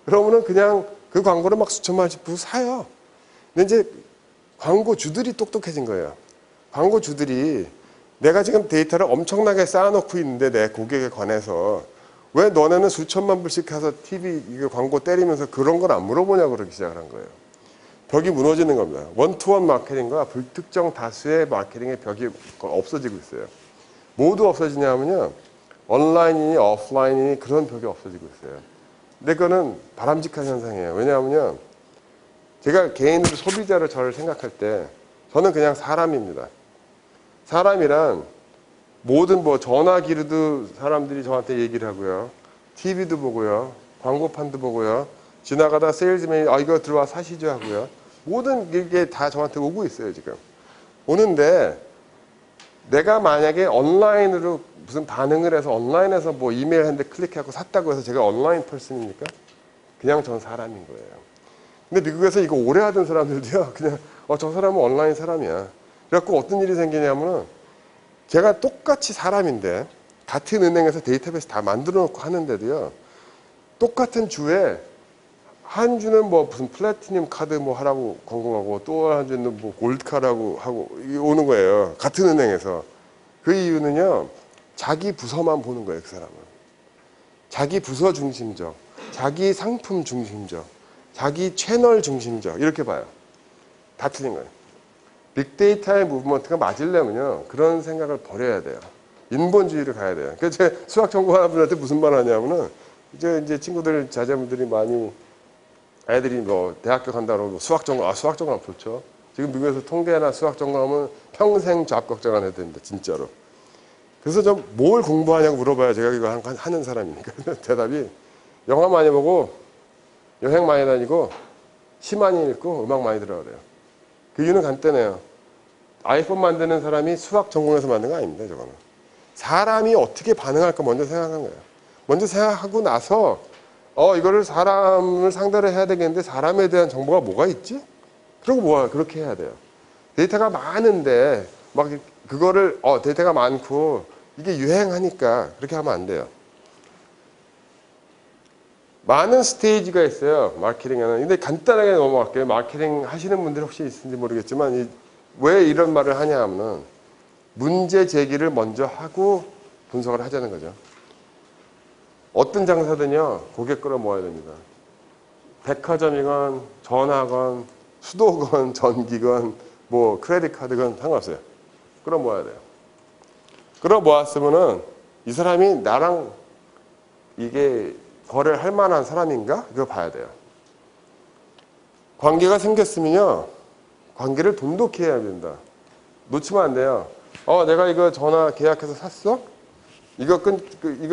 그러면은 그냥 그 광고를 막 수천만 원씩 부고 사요. 근데 이제 광고주들이 똑똑해진 거예요. 광고주들이 내가 지금 데이터를 엄청나게 쌓아놓고 있는데 내 고객에 관해서 왜 너네는 수천만 불씩 가서 TV 이거 광고 때리면서 그런 걸 안 물어보냐고 그러기 시작한 거예요. 벽이 무너지는 겁니다. 원투원 마케팅과 불특정 다수의 마케팅의 벽이 없어지고 있어요. 모두 없어지냐면요, 온라인이니 오프라인이니 그런 벽이 없어지고 있어요. 근데 그거는 바람직한 현상이에요. 왜냐하면요, 제가 개인으로 소비자로 저를 생각할 때 저는 그냥 사람입니다. 사람이란 모든 뭐 전화기로도 사람들이 저한테 얘기를 하고요. TV도 보고요. 광고판도 보고요. 지나가다 세일즈맨이 이거 들어와 사시죠 하고요. 모든 게 다 저한테 오고 있어요 지금. 오는데 내가 만약에 온라인으로 무슨 반응을 해서 온라인에서 뭐 이메일 했는데 클릭하고 샀다고 해서 제가 온라인 펄슨입니까? 그냥 전 사람인 거예요. 근데 미국에서 이거 오래 하던 사람들도요, 그냥 저 사람은 온라인 사람이야. 그래갖고 어떤 일이 생기냐면은 제가 똑같이 사람인데 같은 은행에서 데이터베이스 다 만들어 놓고 하는데도요, 똑같은 주에 한 주는 뭐 무슨 플래티늄 카드 뭐 하라고 광고하고 또 한 주는 뭐 골드 카드라고 하고 오는 거예요. 같은 은행에서. 그 이유는요, 자기 부서만 보는 거예요, 그 사람은. 자기 부서 중심적, 자기 상품 중심적, 자기 채널 중심적, 이렇게 봐요. 다 틀린 거예요. 빅데이터의 무브먼트가 맞으려면요, 그런 생각을 버려야 돼요. 인본주의를 가야 돼요. 그래서 제가 수학 전공하는 분한테 무슨 말 하냐면은, 이제 친구들, 자제분들이 많이, 애들이 뭐 대학교 간다고 수학 전공, 수학 전공 좋죠. 지금 미국에서 통계나 수학 전공하면 평생 잡 걱정 안 해도 됩니다, 진짜로. 그래서 좀 뭘 공부하냐고 물어봐야 제가 이거 하는 사람이니까. 대답이 영화 많이 보고 여행 많이 다니고 시 많이 읽고 음악 많이 들어야 돼요. 그 이유는 간단해요. 아이폰 만드는 사람이 수학 전공해서 만든 거 아닙니다, 저거는. 사람이 어떻게 반응할까 먼저 생각한 거예요. 먼저 생각하고 나서 이거를 사람을 상대로 해야 되겠는데 사람에 대한 정보가 뭐가 있지? 그러고 그렇게 해야 돼요. 데이터가 많은데 막 그거를 데이터가 많고 이게 유행하니까 그렇게 하면 안 돼요. 많은 스테이지가 있어요, 마케팅에는. 근데 간단하게 넘어갈게요. 마케팅 하시는 분들 혹시 있는지 모르겠지만 왜 이런 말을 하냐 하면은 문제 제기를 먼저 하고 분석을 하자는 거죠. 어떤 장사든요, 고객 끌어모아야 됩니다. 백화점이건 전화건 수도건 전기건 뭐 크레딧 카드건 상관없어요. 끌어모아야 돼요. 끌어모았으면은 이 사람이 나랑 이게 거래를 할 만한 사람인가? 이거 봐야 돼요. 관계가 생겼으면요, 관계를 돈독히 해야 된다. 놓치면 안 돼요. 내가 이거 전화 계약해서 샀어? 이거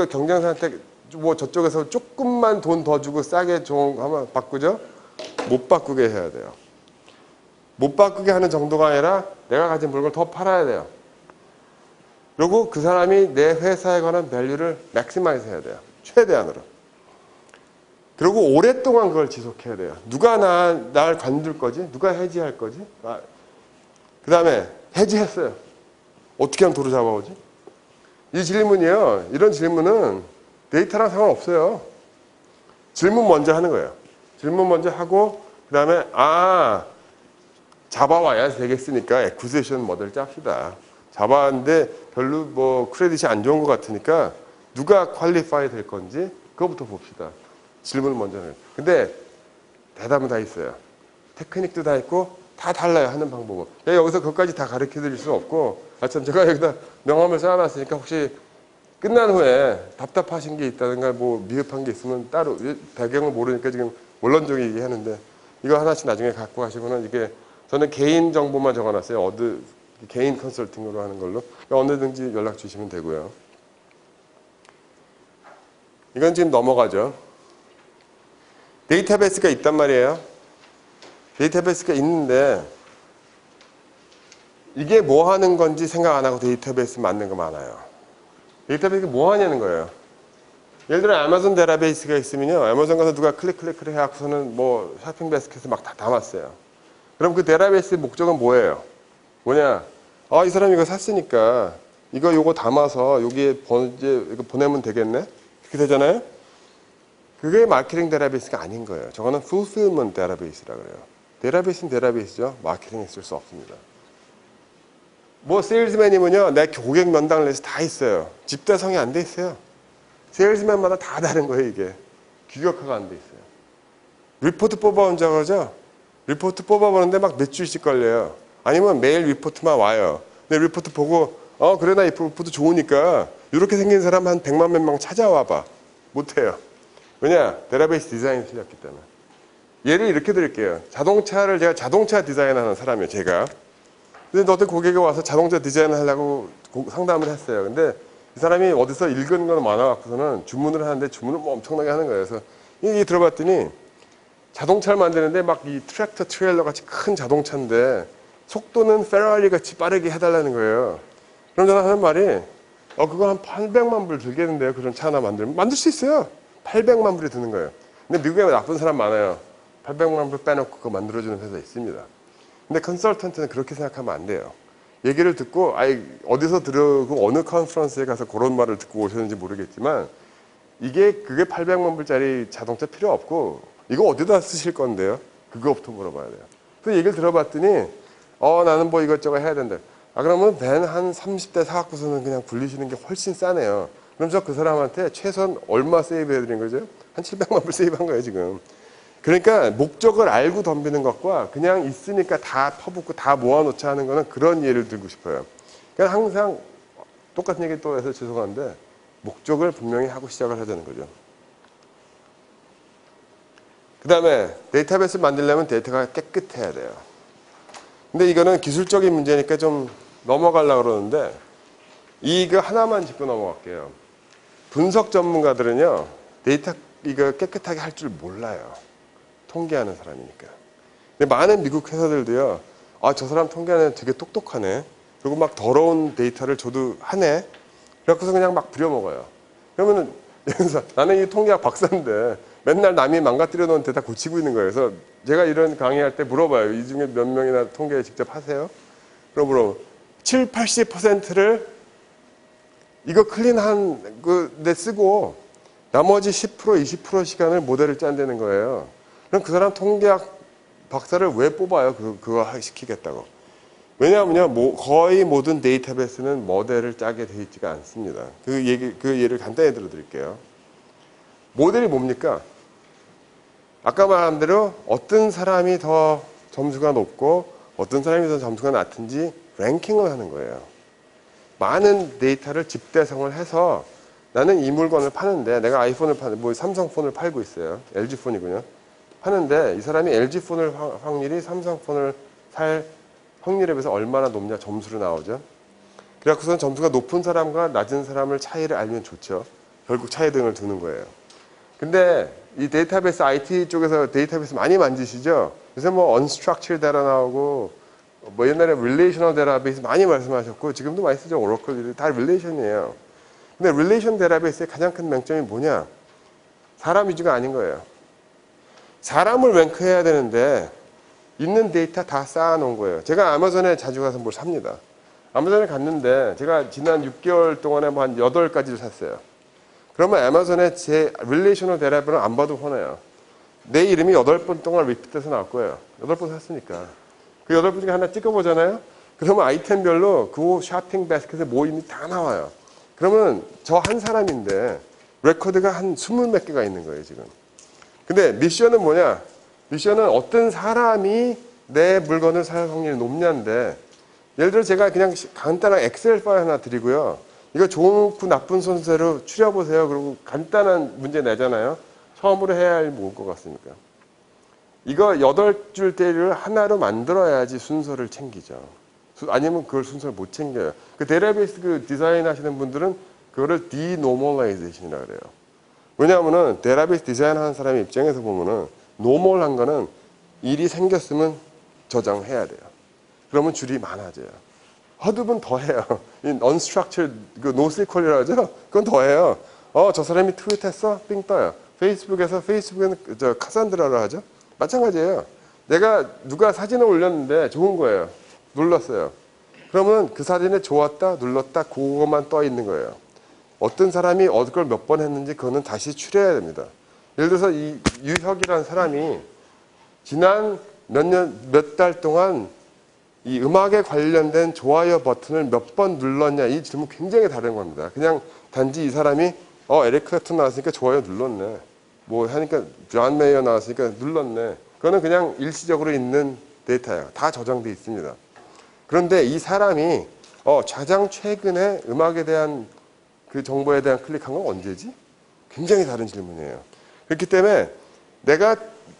경쟁사한테 뭐 저쪽에서 조금만 돈 더 주고 싸게 하면 바꾸죠? 못 바꾸게 해야 돼요. 못 바꾸게 하는 정도가 아니라 내가 가진 물건을 더 팔아야 돼요. 그리고 그 사람이 내 회사에 관한 밸류를 맥시마이즈 해야 돼요. 최대한으로. 그리고 오랫동안 그걸 지속해야 돼요. 누가 날 관둘 거지? 누가 해지할 거지? 그 다음에 해지했어요. 어떻게 하면 도로 잡아오지? 이 질문이요, 이런 질문은 데이터랑 상관없어요. 질문 먼저 하는 거예요. 질문 먼저 하고 그 다음에 잡아와야 되겠으니까 애쿠지션 모델 짭시다. 잡아왔는데 별로 뭐 크레딧이 안 좋은 것 같으니까 누가 퀄리파이 될 건지 그거부터 봅시다. 질문을 먼저 해요. 근데 대답은 다 있어요. 테크닉도 다 있고 다 달라요, 하는 방법은. 여기서 그것까지 다 가르쳐 드릴 수는 없고, 참 제가 여기다 명함을 쌓아놨으니까 혹시 끝난 후에 답답하신 게 있다든가 뭐 미흡한 게 있으면 따로, 배경을 모르니까 지금 원론적인 얘기 하는데 이거 하나씩 나중에 갖고 가시고는, 이게 저는 개인 정보만 적어놨어요. 개인 컨설팅으로 하는 걸로. 언제든지 연락 주시면 되고요. 이건 지금 넘어가죠. 데이터베이스가 있단 말이에요. 데이터베이스가 있는데 이게 뭐 하는 건지 생각 안 하고 데이터베이스 만든 거 많아요. 데이터베이스가 뭐 하냐는 거예요. 예를 들어 아마존 데이터베이스가 있으면요, 아마존 가서 누가 클릭을 해갖고서는 뭐 쇼핑 바스켓에 막 다 담았어요. 그럼 그 데이터베이스의 목적은 뭐예요? 뭐냐? 이 사람이 이거 샀으니까 요거 담아서 여기에 이거 보내면 되겠네? 그렇게 되잖아요? 그게 마케팅 데이터베이스가 아닌 거예요. 저거는 fulfillment 데이터베이스라고 그래요. 데이터베이스는 데이터베이스죠. 마케팅에 쓸 수 없습니다. 뭐 세일즈맨이면요, 내 고객 면담 리스트 다 있어요. 집대성이 안 돼 있어요. 세일즈맨마다 다 다른 거예요, 이게. 규격화가 안 돼 있어요. 리포트 뽑아온다고 그러죠? 리포트 뽑아보는데 막 몇 주씩 걸려요. 아니면 매일 리포트만 와요. 근데 리포트 보고 그래, 나 이 리포트 좋으니까 이렇게 생긴 사람 한 100만 몇 명 찾아와봐. 못해요. 왜냐? 데이터베이스 디자인이 틀렸기 때문에. 예를 이렇게 드릴게요. 제가 자동차 디자인하는 사람이에요, 제가. 근데 어떤 고객이 와서 자동차 디자인을 하려고 상담을 했어요. 근데 이 사람이 어디서 읽은 건 많아갖고서는 주문을 하는데 주문을 뭐 엄청나게 하는 거예요. 그래서 이게 들어봤더니 자동차를 만드는데 막 이 트랙터 트레일러 같이 큰 자동차인데 속도는 페라리 같이 빠르게 해달라는 거예요. 그럼 저는 하는 말이 그거 한 800만 불 들겠는데요. 그런 차 하나 만들면 만들 수 있어요. 800만 불이 드는 거예요. 근데 미국에 나쁜 사람 많아요. 800만 불 빼놓고 그거 만들어주는 회사 있습니다. 근데 컨설턴트는 그렇게 생각하면 안 돼요. 얘기를 듣고 어디서 들으고 어느 컨퍼런스에 가서 그런 말을 듣고 오셨는지 모르겠지만 그게 800만 불짜리 자동차 필요 없고 이거 어디다 쓰실 건데요? 그거부터 물어봐야 돼요. 그 얘기를 들어봤더니 나는 뭐 이것저것 해야 된다. 그러면 한 30대 사갖고서는 그냥 굴리시는 게 훨씬 싸네요. 그럼 저 그 사람한테 최소한 얼마 세이브 해드린 거죠? 한 700만 불 세이브한 거예요, 지금. 그러니까 목적을 알고 덤비는 것과 그냥 있으니까 다 퍼붓고 다 모아놓자 하는 거는 그런 예를 들고 싶어요. 그러니까 항상 똑같은 얘기 또 해서 죄송한데 목적을 분명히 하고 시작을 하자는 거죠. 그 다음에 데이터베이스 만들려면 데이터가 깨끗해야 돼요. 근데 이거는 기술적인 문제니까 좀 넘어가려고 그러는데 이거 하나만 짚고 넘어갈게요. 분석 전문가들은요 데이터 이거 깨끗하게 할 줄 몰라요. 통계하는 사람이니까. 근데 많은 미국 회사들도요 저 사람 통계하는 되게 똑똑하네. 그리고 막 더러운 데이터를 줘도 하네. 그래서 그냥 막 부려먹어요. 그러면은 나는 이 통계학 박사인데 맨날 남이 망가뜨려 놓은 데다 고치고 있는 거예요. 그래서 제가 이런 강의할 때 물어봐요. 이 중에 몇 명이나 통계 직접 하세요? 그럼 7, 80%를 이거 클린한 데 쓰고 나머지 10%, 20% 시간을 모델을 짠다는 거예요. 그럼 그 사람 통계학 박사를 왜 뽑아요? 그거 시키겠다고. 왜냐하면요, 거의 모든 데이터베이스는 모델을 짜게 되어 있지가 않습니다. 그 예를 간단히 들어드릴게요. 모델이 뭡니까? 아까 말한 대로 어떤 사람이 더 점수가 높고 어떤 사람이 더 점수가 낮은지 랭킹을 하는 거예요. 많은 데이터를 집대성을 해서 나는 이 물건을 파는데 내가 아이폰을 삼성폰을 팔고 있어요. LG폰이군요. 파는데 이 사람이 LG폰을 확률이 삼성폰을 살 확률에 비해서 얼마나 높냐 점수로 나오죠. 그래갖고서는 점수가 높은 사람과 낮은 사람을 차이를 알면 좋죠. 결국 차이 등을 두는 거예요. 근데 이 데이터베이스 IT 쪽에서 데이터베이스 많이 만지시죠? 요새 뭐 unstructured data 나오고 뭐 옛날에 relational database 많이 말씀하셨고 지금도 많이 쓰죠. 오라클 다 relation이에요. 근데 relation database의 가장 큰 맹점이 뭐냐? 사람 위주가 아닌 거예요. 사람을 랭크해야 되는데 있는 데이터 다 쌓아놓은 거예요. 제가 아마존에 자주 가서 뭘 삽니다. 아마존에 갔는데 제가 지난 6개월 동안에 뭐 한 8가지를 샀어요. 그러면 아마존에 제 릴레이셔널 데이터를 안 봐도 화나요. 내 이름이 8번 동안 리피트해서 나올 거예요. 8번 샀으니까. 그 8번 중에 하나 찍어보잖아요. 그러면 아이템별로 그 쇼핑 바스켓에 뭐 있는지 다 나와요. 그러면 저 한 사람인데 레코드가 한 20몇 개가 있는 거예요, 지금. 근데 미션은 뭐냐? 미션은 어떤 사람이 내 물건을 살 확률이 높냐인데 예를 들어 제가 그냥 간단한 엑셀 파일 하나 드리고요. 이거 좋고 나쁜 순서로 추려보세요. 그리고 간단한 문제 내잖아요. 처음으로 해야 할 뭘 것 같습니까? 이거 8줄대를 하나로 만들어야지 순서를 챙기죠. 아니면 그걸 순서를 못 챙겨요. 그 데이터베이스 디자인 하시는 분들은 그거를 denormalization이라고 그래요. 왜냐하면은 데이터베이스 디자인 하는 사람의 입장에서 보면은 노멀한 거는 일이 생겼으면 저장해야 돼요. 그러면 줄이 많아져요. 허드분 더 해요. 이 unstructured, 노스리퀄이라고 하죠? 그건 더 해요. 저 사람이 트윗했어? 삥 떠요. 페이스북에는 카산드라로 하죠? 마찬가지예요. 내가 누가 사진을 올렸는데 좋은 거예요. 눌렀어요. 그러면 그 사진에 좋았다, 눌렀다, 그거만 떠 있는 거예요. 어떤 사람이 어느 걸 몇 번 했는지 그거는 다시 추려야 됩니다. 예를 들어서 이 유혁이라는 사람이 지난 몇 달 동안 이 음악에 관련된 좋아요 버튼을 몇 번 눌렀냐 이 질문 굉장히 다른 겁니다. 그냥 단지 이 사람이 에릭 클랩턴 나왔으니까 좋아요 눌렀네. 뭐 하니까 존 메이어 나왔으니까 눌렀네. 그거는 그냥 일시적으로 있는 데이터예요. 다 저장돼 있습니다. 그런데 이 사람이 가장 최근에 음악에 대한 그 정보에 대한 클릭한 건 언제지? 굉장히 다른 질문이에요. 그렇기 때문에 내가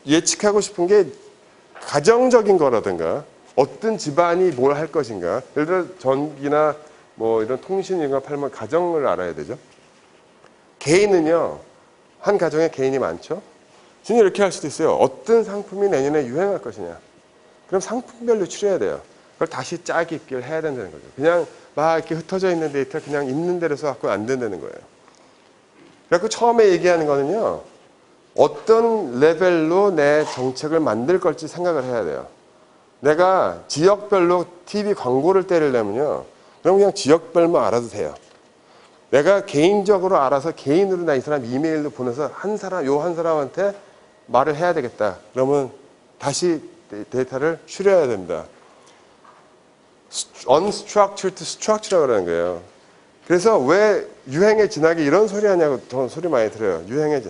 예측하고 싶은 게 가정적인 거라든가 어떤 집안이 뭘 할 것인가. 예를 들어 전기나 뭐 이런 통신 이런 거 팔면 가정을 알아야 되죠. 개인은요. 한 가정에 개인이 많죠. 진짜 이렇게 할 수도 있어요. 어떤 상품이 내년에 유행할 것이냐. 그럼 상품별로 추려야 돼요. 그걸 다시 짝이 있기를 해야 된다는 거죠. 그냥 막 이렇게 흩어져 있는 데이터 그냥 있는 대로 써갖고 안 된다는 거예요. 그래서 처음에 얘기하는 거는요. 어떤 레벨로 내 정책을 만들 걸지 생각을 해야 돼요. 내가 지역별로 TV 광고를 때리려면요. 그럼 그냥 지역별만 알아도 돼요. 내가 개인적으로 알아서 개인으로 나 이 사람 이메일로 보내서 한 사람한테 말을 해야 되겠다. 그러면 다시 데이터를 추려야 됩니다. unstructured to structure라고 그러는 거예요. 그래서 왜 유행에 진하게 이런 소리 하냐고 저 소리 많이 들어요. 유행에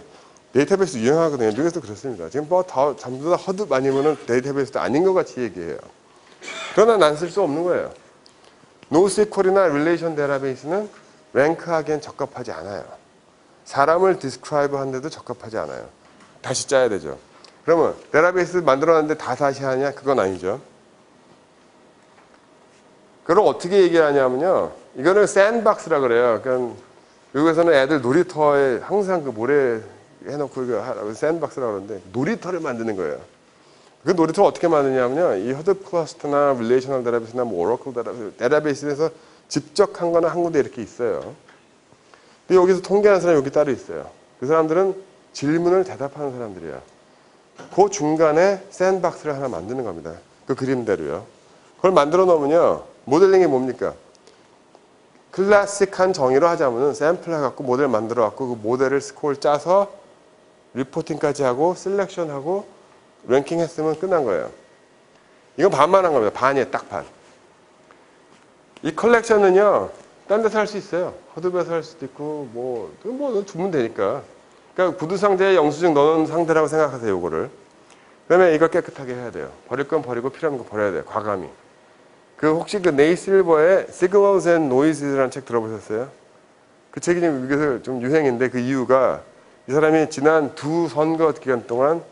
데이터베이스 유행하거든요. 미국에서도 그렇습니다. 지금 뭐 전부 다 허드 아니면은 데이터베이스도 아닌 것 같이 얘기해요. 그러나 난 쓸 수 없는 거예요. NoSQL이나 Relation 데이터베이스는 랭크하기엔 적합하지 않아요. 사람을 디스크라이브 하는데도 적합하지 않아요. 다시 짜야 되죠. 그러면 데이터베이스 만들어놨는데 다 다시 하냐? 그건 아니죠. 그걸 어떻게 얘기하냐면요. 이거는 샌드박스라 그래요. 그러니까 미국에서는 애들 놀이터에 항상 그 모래 해놓고 이거 하라고 샌드박스라고 그러는데 놀이터를 만드는 거예요. 그 놀이터를 어떻게 만드냐면요. 이 허드업 클러스터나 릴레이셔널 데이터베이스나 뭐 오라클 데이터베이스에서 직접 한 거는 한 군데 이렇게 있어요. 근데 여기서 통계하는 사람이 여기 따로 있어요. 그 사람들은 질문을 대답하는 사람들이에요. 그 중간에 샌드박스를 하나 만드는 겁니다. 그 그림대로요. 그걸 만들어 놓으면요. 모델링이 뭡니까? 클래식한 정의로 하자면은 샘플 해갖고 모델 만들어갖고 그 모델을 스코어를 짜서 리포팅까지 하고 셀렉션하고 랭킹 했으면 끝난 거예요. 이건 반만 한 겁니다. 반이에요. 딱 반. 이 컬렉션은요. 딴 데서 할 수 있어요. 허드베에서 할 수도 있고 뭐 두면 되니까. 그러니까 구두 상자에 영수증 넣는 상대라고 생각하세요. 이거를. 그러면 이걸 깨끗하게 해야 돼요. 버릴 건 버리고 필요한 거 버려야 돼요. 과감히. 그 혹시 그 네이 실버의 Signals and Noises라는 책 들어보셨어요? 그 책이 지금 미국에서 좀 유행인데 그 이유가 이 사람이 지난 두 선거 기간 동안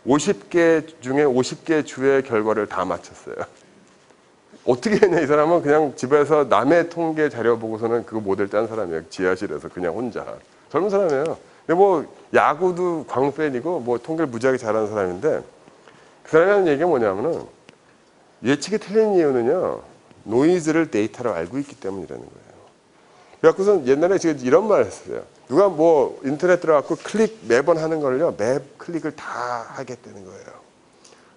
50개 중에 50개 주의 결과를 다 맞췄어요. 어떻게 했냐 이 사람은 그냥 집에서 남의 통계 자료 보고서는 그거 모델 짠 사람이에요. 지하실에서 그냥 혼자. 젊은 사람이에요. 근데 뭐 야구도 광팬이고 뭐 통계를 무지하게 잘하는 사람인데 그 사람이 하는 얘기가 뭐냐면은 예측이 틀린 이유는요. 노이즈를 데이터로 알고 있기 때문이라는 거예요. 그래갖고선 옛날에 제가 이런 말을 했어요. 누가 뭐 인터넷 들어가고 클릭 매번 하는 걸요. 매 클릭을 다 하겠다는 거예요.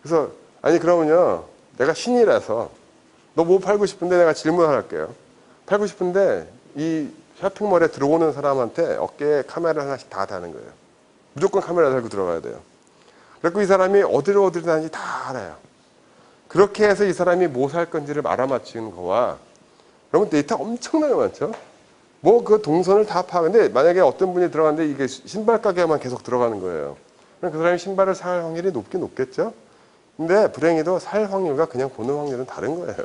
그래서 아니 그러면요. 내가 신이라서 너 뭐 팔고 싶은데 내가 질문 하나 할게요. 팔고 싶은데 이 쇼핑몰에 들어오는 사람한테 어깨에 카메라 하나씩 다 다는 거예요. 무조건 카메라 달고 들어가야 돼요. 그래갖고 이 사람이 어디로 다니는지 다 알아요. 그렇게 해서 이 사람이 뭐 살 건지를 알아맞히는 거와 그러면 데이터 엄청나게 많죠. 뭐 그 동선을 다 파악하는데 만약에 어떤 분이 들어갔는데 이게 신발 가게만 계속 들어가는 거예요. 그럼 그 사람이 신발을 살 확률이 높긴 높겠죠. 근데 불행히도 살 확률과 그냥 보는 확률은 다른 거예요.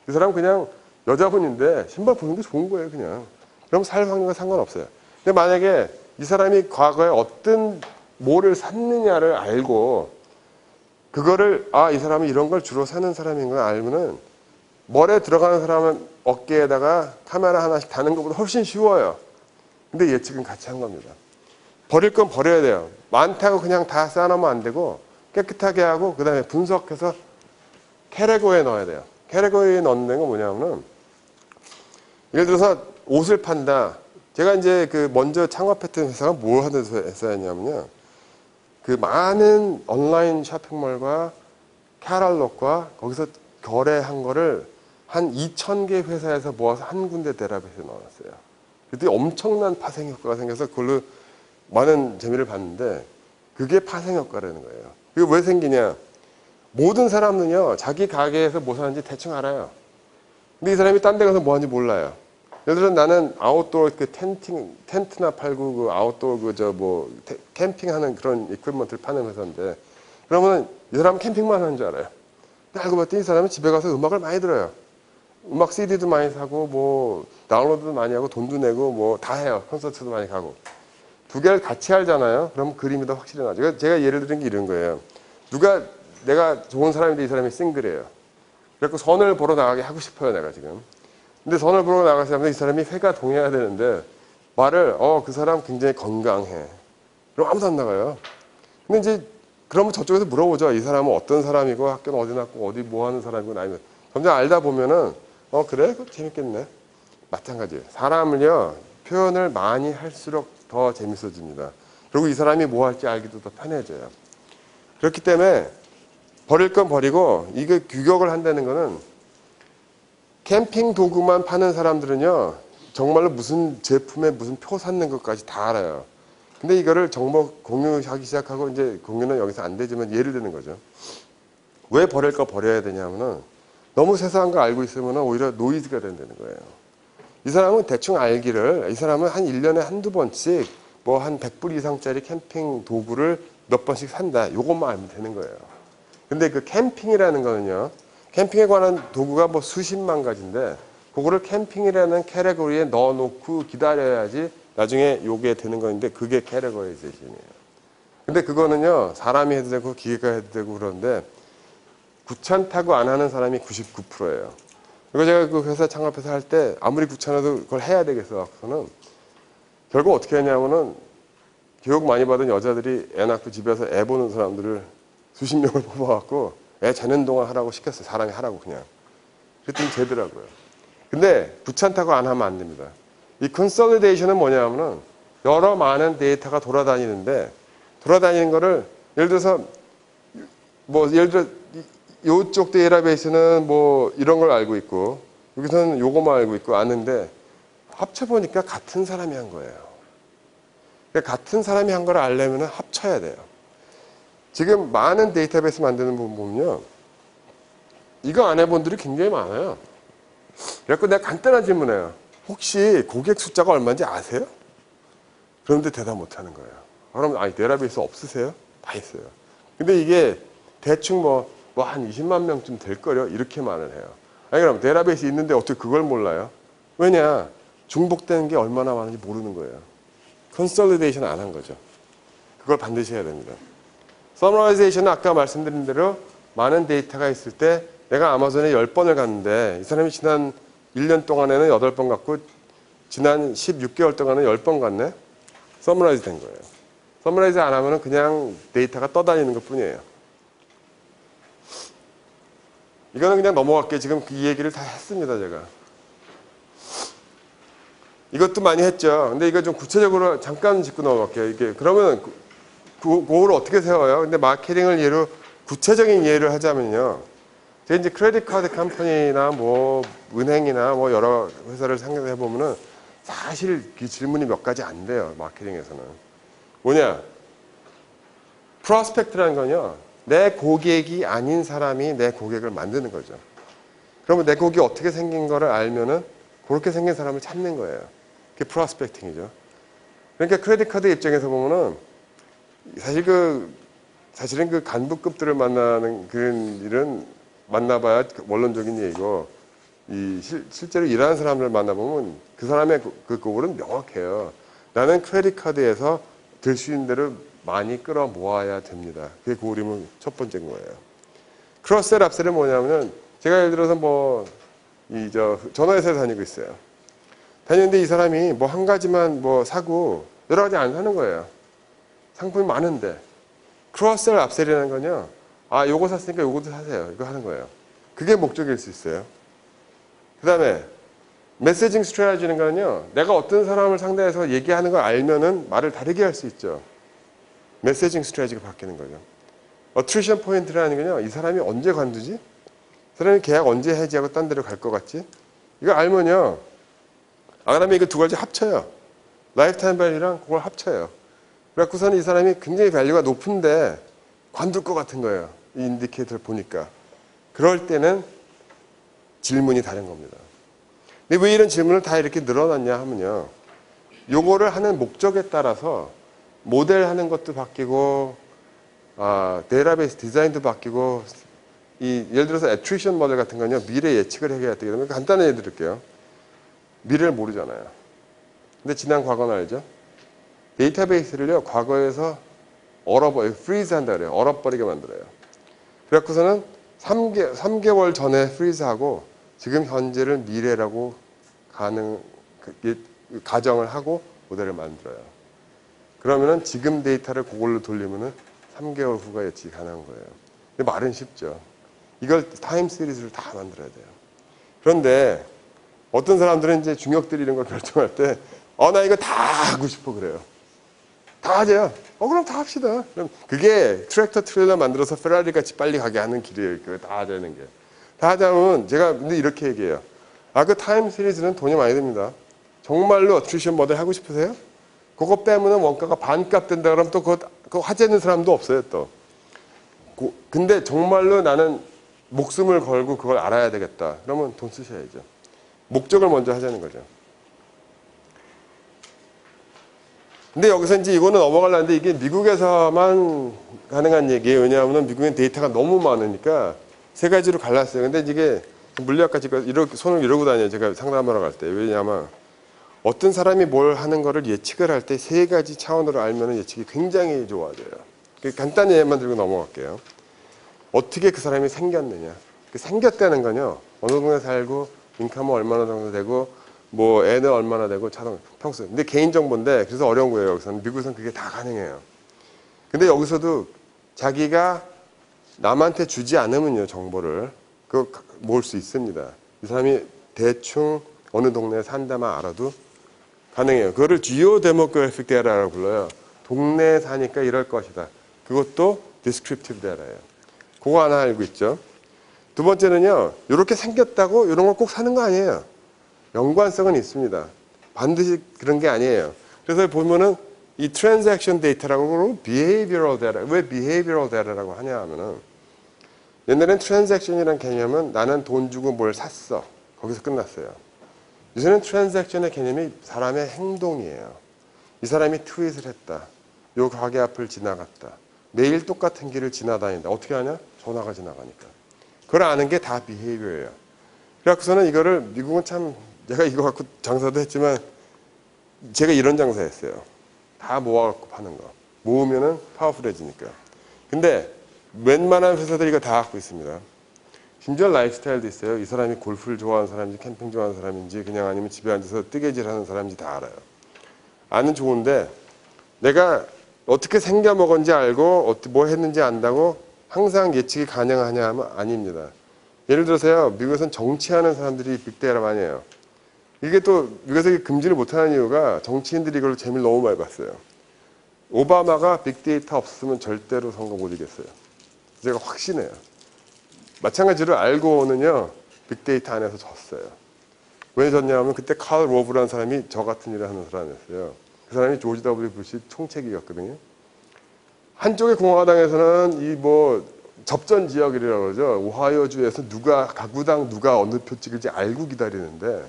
이 사람은 그냥 여자분인데 신발 보는 게 좋은 거예요, 그냥. 그럼 살 확률과 상관없어요. 근데 만약에 이 사람이 과거에 어떤 뭐를 샀느냐를 알고 그거를 이 사람은 이런 걸 주로 사는 사람인 걸 알면은 머리에 들어가는 사람은 어깨에다가 카메라 하나씩 다는 것보다 훨씬 쉬워요. 근데 예측은 같이 한 겁니다. 버릴 건 버려야 돼요. 많다고 그냥 다 쌓아놓으면 안 되고 깨끗하게 하고 그 다음에 분석해서 캐테고리에 넣어야 돼요. 캐테고리에 넣는 건 뭐냐면은 예를 들어서 옷을 판다. 제가 이제 그 먼저 창업했던 회사가 뭘 하는 회사였냐면요. 그 많은 온라인 쇼핑몰과 캐탈로그와 거기서 거래한 거를 한 2,000개 회사에서 모아서 한 군데 데이터베이스에 넣어놨어요. 그때 엄청난 파생 효과가 생겨서 그걸로 많은 재미를 봤는데 그게 파생 효과라는 거예요. 그게 왜 생기냐? 모든 사람은요 자기 가게에서 뭐 사는지 대충 알아요. 근데 이 사람이 딴 데 가서 뭐 하는지 몰라요. 예를 들어 나는 아웃도어 그 텐트나 팔고 그 아웃도어 캠핑하는 그런 이퀴프먼트를 파는 회사인데 그러면 이 사람은 캠핑만 하는 줄 알아요. 근데 알고 봤더니 이 사람은 집에 가서 음악을 많이 들어요. 음악 CD도 많이 사고 뭐 다운로드도 많이 하고 돈도 내고 뭐 다 해요. 콘서트도 많이 가고. 두 개를 같이 알잖아요. 그럼 그림이 더 확실히 나죠. 제가 예를 드린 게 이런 거예요. 내가 좋은 사람인데 이 사람이 싱글이에요. 그래서 선을 보러 나가게 하고 싶어요, 내가 지금. 근데 선을 보러 나가서 이 사람이 회가 동의해야 되는데 말을 그 사람 굉장히 건강해. 그럼 아무도 안 나가요. 근데 이제 그러면 저쪽에서 물어보죠. 이 사람은 어떤 사람이고 학교는 어디 났고 어디 뭐 하는 사람이고 아니면 점점 알다 보면은 그래? 그거 재밌겠네. 마찬가지예요. 사람을요 표현을 많이 할수록 더 재밌어집니다. 그리고 이 사람이 뭐 할지 알기도 더 편해져요. 그렇기 때문에 버릴 건 버리고 이게 규격을 한다는 거는 캠핑 도구만 파는 사람들은요 정말로 무슨 제품에 무슨 표 샀는 것까지 다 알아요. 근데 이거를 정보 공유하기 시작하고 이제 공유는 여기서 안 되지만 예를 드는 거죠. 왜 버릴 거 버려야 되냐면은 너무 세세한 거 알고 있으면 오히려 노이즈가 된다는 거예요. 이 사람은 대충 알기를 이 사람은 한 1년에 한두 번씩 뭐 한 100불 이상짜리 캠핑 도구를 몇 번씩 산다. 요것만 알면 되는 거예요. 근데 그 캠핑이라는 거는요. 캠핑에 관한 도구가 뭐 수십만 가지인데 그거를 캠핑이라는 캐테고리에 넣어놓고 기다려야지 나중에 요게 되는 건데 그게 캐테고리제이션이에요. 근데 그거는요. 사람이 해도 되고 기계가 해도 되고 그러는데 귀찮다고 안 하는 사람이 99%예요. 그리고 제가 그 회사 창업해서 할 때 아무리 귀찮아도 그걸 해야 되겠어. 그래서는 결국 어떻게 했냐면은 교육 많이 받은 여자들이 애 낳고 집에서 애 보는 사람들을 수십 명을 뽑아갖고 애 재는 동안 하라고 시켰어요. 사람이 하라고 그냥. 그랬더니 되더라고요. 근데 귀찮다고 안 하면 안 됩니다. 이 컨솔리데이션은 뭐냐면은 여러 많은 데이터가 돌아다니는데 돌아다니는 거를 예를 들어서 뭐 예를 들어 이쪽 데이터베이스는 뭐 이런 걸 알고 있고 여기서는 요거만 알고 있고 아는데 합쳐보니까 같은 사람이 한 거예요. 그러니까 같은 사람이 한 걸 알려면 합쳐야 돼요. 지금 많은 데이터베이스 만드는 부분 보면요. 이거 안 해본 분들이 굉장히 많아요. 그래서 내가 간단한 질문해요. 혹시 고객 숫자가 얼마인지 아세요? 그런데 대답 못 하는 거예요. 그럼 아니 데이터베이스 없으세요? 다 있어요. 근데 이게 대충 뭐 한 20만 명쯤 될 거려 이렇게 말을 해요. 아니 그럼 데이터베이스 있는데 어떻게 그걸 몰라요? 왜냐? 중복되는 게 얼마나 많은지 모르는 거예요. 컨솔리데이션 안 한 거죠. 그걸 반드시 해야 됩니다. 서머라이제이션은 아까 말씀드린 대로 많은 데이터가 있을 때 내가 아마존에 10번을 갔는데 이 사람이 지난 1년 동안에는 8번 갔고 지난 16개월 동안은 10번 갔네? 서머라이즈 된 거예요. 서머라이즈 안 하면 그냥 데이터가 떠다니는 것 뿐이에요. 이거는 그냥 넘어갈게요. 지금 이 얘기를 다 했습니다, 제가. 이것도 많이 했죠. 근데 이거 좀 구체적으로 잠깐 짚고 넘어갈게요. 이게 그러면 그걸 어떻게 세워요? 근데 마케팅을 예로 구체적인 예를 하자면요. 제가 이제 크레딧 카드 컴퍼니나 뭐 은행이나 뭐 여러 회사를 생각해 보면은 사실 그 질문이 몇 가지 안 돼요. 마케팅에서는. 뭐냐? 프로스펙트라는 건요. 내 고객이 아닌 사람이 내 고객을 만드는 거죠. 그러면 내 고객이 어떻게 생긴 거를 알면은 그렇게 생긴 사람을 찾는 거예요. 그게 프로스펙팅이죠. 그러니까 크레딧 카드 입장에서 보면은 사실은 그 간부급들을 만나는 그런 일은 만나봐야 원론적인 얘기고 실제로 일하는 사람들을 만나보면 그 사람의 그 고울은 명확해요. 나는 크레딧 카드에서 들 수 있는 대로 많이 끌어 모아야 됩니다. 그게 고울이면 첫 번째인 거예요. 크로스셀 앞셀은 뭐냐면은 제가 예를 들어서 뭐 전화회사에 다니고 있어요. 다니는데 이 사람이 뭐 한 가지만 뭐 사고 여러 가지 안 사는 거예요. 상품이 많은데. 크로스셀 앞셀이라는 건요. 아, 요거 샀으니까 요것도 사세요. 이거 하는 거예요. 그게 목적일 수 있어요. 그 다음에 메시징 스트래티지는 거는요. 내가 어떤 사람을 상대해서 얘기하는 걸 알면은 말을 다르게 할 수 있죠. 메시징 스트래티지가 바뀌는 거죠. 어트리션 포인트라는 건요. 이 사람이 언제 관두지? 이 사람이 계약 언제 해지하고 딴 데로 갈 것 같지? 이거 알면요. 그 다음에 이거 두 가지 합쳐요. 라이프타임 밸류랑 그걸 합쳐요. 그래갖고서는 이 사람이 굉장히 밸류가 높은데 관둘 것 같은 거예요. 이 인디케이터를 보니까. 그럴 때는 질문이 다른 겁니다. 근데 왜 이런 질문을 다 이렇게 늘어났냐 하면요. 요거를 하는 목적에 따라서 모델 하는 것도 바뀌고, 데이터베이스 디자인도 바뀌고, 예를 들어서 애트리션 모델 같은 건요. 미래 예측을 해야 되기 때문에 간단한 예를 들을게요. 미래를 모르잖아요. 근데 지난 과거는 알죠? 데이터베이스를요. 과거에서 프리즈 한다 그래요. 얼어버리게 만들어요. 그래갖고서는 3개월 전에 프리즈하고 지금 현재를 미래라고 가정을 하고 모델을 만들어요. 그러면은 지금 데이터를 그걸로 돌리면은 3개월 후가 예측이 가능한 거예요. 근데 말은 쉽죠. 이걸 타임 시리즈를 다 만들어야 돼요. 그런데 어떤 사람들은 이제 중역들이 이런 걸 결정할 때, 나 이거 다 하고 싶어 그래요. 다 하재요. 그럼 다 합시다. 그럼 그게 트랙터 트레일러 만들어서 페라리 같이 빨리 가게 하는 길이에요. 그거 다 하자는 게. 다 하자면 제가 근데 이렇게 얘기해요. 그 타임 시리즈는 돈이 많이 듭니다. 정말로 어트리션 모델 하고 싶으세요? 그거 빼면은 원가가 반값 된다 그러면 또 그거 하자는 사람도 없어요, 또. 근데 정말로 나는 목숨을 걸고 그걸 알아야 되겠다. 그러면 돈 쓰셔야죠. 목적을 먼저 하자는 거죠. 근데 여기서 이제 이거는 넘어가려는데 이게 미국에서만 가능한 얘기예요. 왜냐하면 미국엔 데이터가 너무 많으니까 세 가지로 갈랐어요. 근데 이게 물리학같이 이렇게 손을 이러고 다녀요. 제가 상담하러 갈 때. 왜냐하면 어떤 사람이 뭘 하는 거를 예측을 할 때 세 가지 차원으로 알면 예측이 굉장히 좋아져요. 간단히 예만 들고 넘어갈게요. 어떻게 그 사람이 생겼느냐. 생겼다는 건요. 어느 동네 살고 인컴은 얼마나 정도 되고 뭐 애는 얼마나 되고 차등 평소. 근데 개인정보인데 그래서 어려운 거예요. 여기서는. 미국에서는 그게 다 가능해요. 근데 여기서도 자기가 남한테 주지 않으면요. 정보를 그거 모을 수 있습니다. 이 사람이 대충 어느 동네에 산다만 알아도 가능해요. 그거를 Geodemographic Data라고 불러요. 동네에 사니까 이럴 것이다. 그것도 Descriptive Data예요. 그거 하나 알고 있죠. 두 번째는요. 이렇게 생겼다고 이런 걸 꼭 사는 거 아니에요. 연관성은 있습니다. 반드시 그런 게 아니에요. 그래서 보면은 이 Transaction Data라고 그러고 Behavioral Data. 왜 Behavioral Data라고 하냐 하면은 옛날엔 Transaction이라는 개념은 나는 돈 주고 뭘 샀어. 거기서 끝났어요. 요새는 Transaction의 개념이 사람의 행동이에요. 이 사람이 트윗을 했다. 요 가게 앞을 지나갔다. 매일 똑같은 길을 지나다닌다. 어떻게 하냐? 전화가 지나가니까. 그걸 아는 게 다 behavior예요. 그래갖고서는 이거를 미국은 참 제가 이거 갖고 장사도 했지만 제가 이런 장사했어요. 다 모아갖고 파는 거. 모으면은 파워풀해지니까. 근데 웬만한 회사들이 이거 다 갖고 있습니다. 심지어 라이프스타일도 있어요. 이 사람이 골프를 좋아하는 사람인지 캠핑 좋아하는 사람인지 그냥 아니면 집에 앉아서 뜨개질 하는 사람인지 다 알아요. 아는 좋은데 내가 어떻게 생겨 먹었는지 알고 뭐 했는지 안다고 항상 예측이 가능하냐 하면 아닙니다. 예를 들어서요. 미국에서는 정치하는 사람들이 빅데이터 많이 해요. 이게 또 미국에서 금지를 못하는 이유가 정치인들이 이걸 재미를 너무 많이 봤어요. 오바마가 빅데이터 없으면 절대로 선거 못 이겼어요. 제가 확신해요. 마찬가지로 알고는요. 빅데이터 안에서 졌어요. 왜 졌냐면 그때 칼 로브라는 사람이 저 같은 일을 하는 사람이었어요. 그 사람이 조지 W 부시 총책이었거든요. 한쪽의 공화당에서는 이 뭐 접전 지역이라고 그러죠. 오하이오주에서 누가 가구당 누가 어느 표 찍을지 알고 기다리는데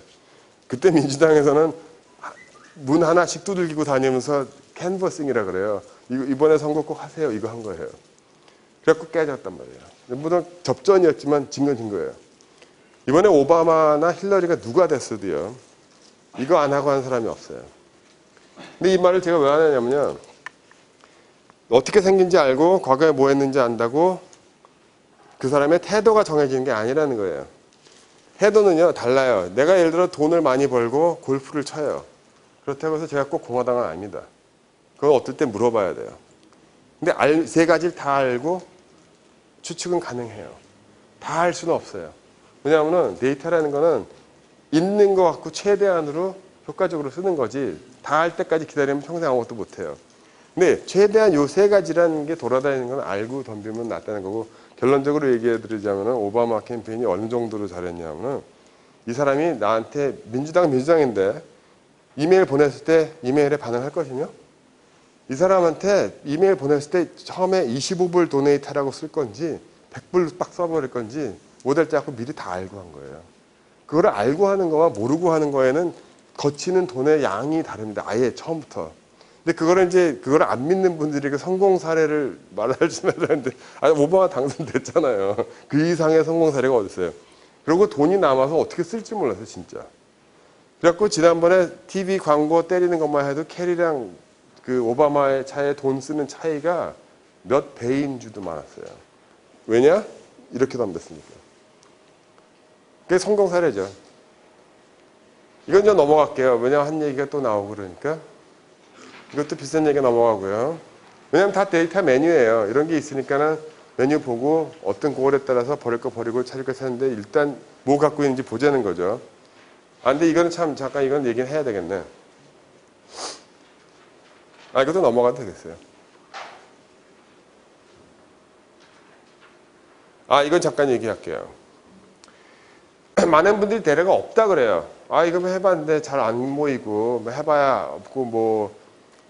그때 민주당에서는 문 하나씩 두들기고 다니면서 캔버싱이라 그래요. 이번에 선거 꼭 하세요. 이거 한 거예요. 그래갖고 깨졌단 말이에요. 물론 접전이었지만 진 건 진 거예요. 이번에 오바마나 힐러리가 누가 됐어도요. 이거 안 하고 한 사람이 없어요. 근데 이 말을 제가 왜 하냐면요. 어떻게 생긴지 알고 과거에 뭐 했는지 안다고 그 사람의 태도가 정해지는 게 아니라는 거예요. 태도는요. 달라요. 내가 예를 들어 돈을 많이 벌고 골프를 쳐요. 그렇다고 해서 제가 꼭 공화당은 아닙니다. 그건 어떨 때 물어봐야 돼요. 근데 세 가지를 다 알고 추측은 가능해요. 다 할 수는 없어요. 왜냐하면 데이터라는 거는 있는 거 갖고 최대한으로 효과적으로 쓰는 거지 다 할 때까지 기다리면 평생 아무것도 못해요. 근데 최대한 요 세 가지라는 게 돌아다니는 건 알고 덤비면 낫다는 거고 결론적으로 얘기해 드리자면 오바마 캠페인이 어느 정도로 잘했냐면 이 사람이 나한테 민주당인데 이메일 보냈을 때 이메일에 반응할 것이며 이 사람한테 이메일 보냈을 때 처음에 25불 도네이트라고 쓸 건지 100불 빡 써버릴 건지 모델 짜고 미리 다 알고 한 거예요. 그걸 알고 하는 거와 모르고 하는 거에는 거치는 돈의 양이 다릅니다. 아예 처음부터. 근데 그거를 안 믿는 분들에게 성공 사례를 말해주면 되는데, 오바마 당선됐잖아요. 그 이상의 성공 사례가 어디 있어요. 그리고 돈이 남아서 어떻게 쓸지 몰랐어요, 진짜. 그래갖고 지난번에 TV 광고 때리는 것만 해도 캐리랑 그 오바마의 차에 돈 쓰는 차이가 몇 배인 줄도 많았어요. 왜냐? 이렇게 덤볐으니까. 그게 성공 사례죠. 이건 좀 넘어갈게요. 왜냐면 한 얘기가 또 나오고 그러니까. 이것도 비싼 얘기가 넘어가고요. 왜냐면 다 데이터 메뉴예요. 이런 게 있으니까는 메뉴 보고 어떤 고걸에 따라서 버릴 거 버리고 찾을 거 찾는데 일단 뭐 갖고 있는지 보자는 거죠. 아, 근데 이거는 참 잠깐 이건 얘기는 해야 되겠네. 아, 이것도 넘어가도 되겠어요. 아, 이건 잠깐 얘기할게요. 많은 분들이 데려가 없다 그래요. 아, 이거 뭐 해봤는데 잘 안 모이고, 뭐 해봐야 없고, 뭐,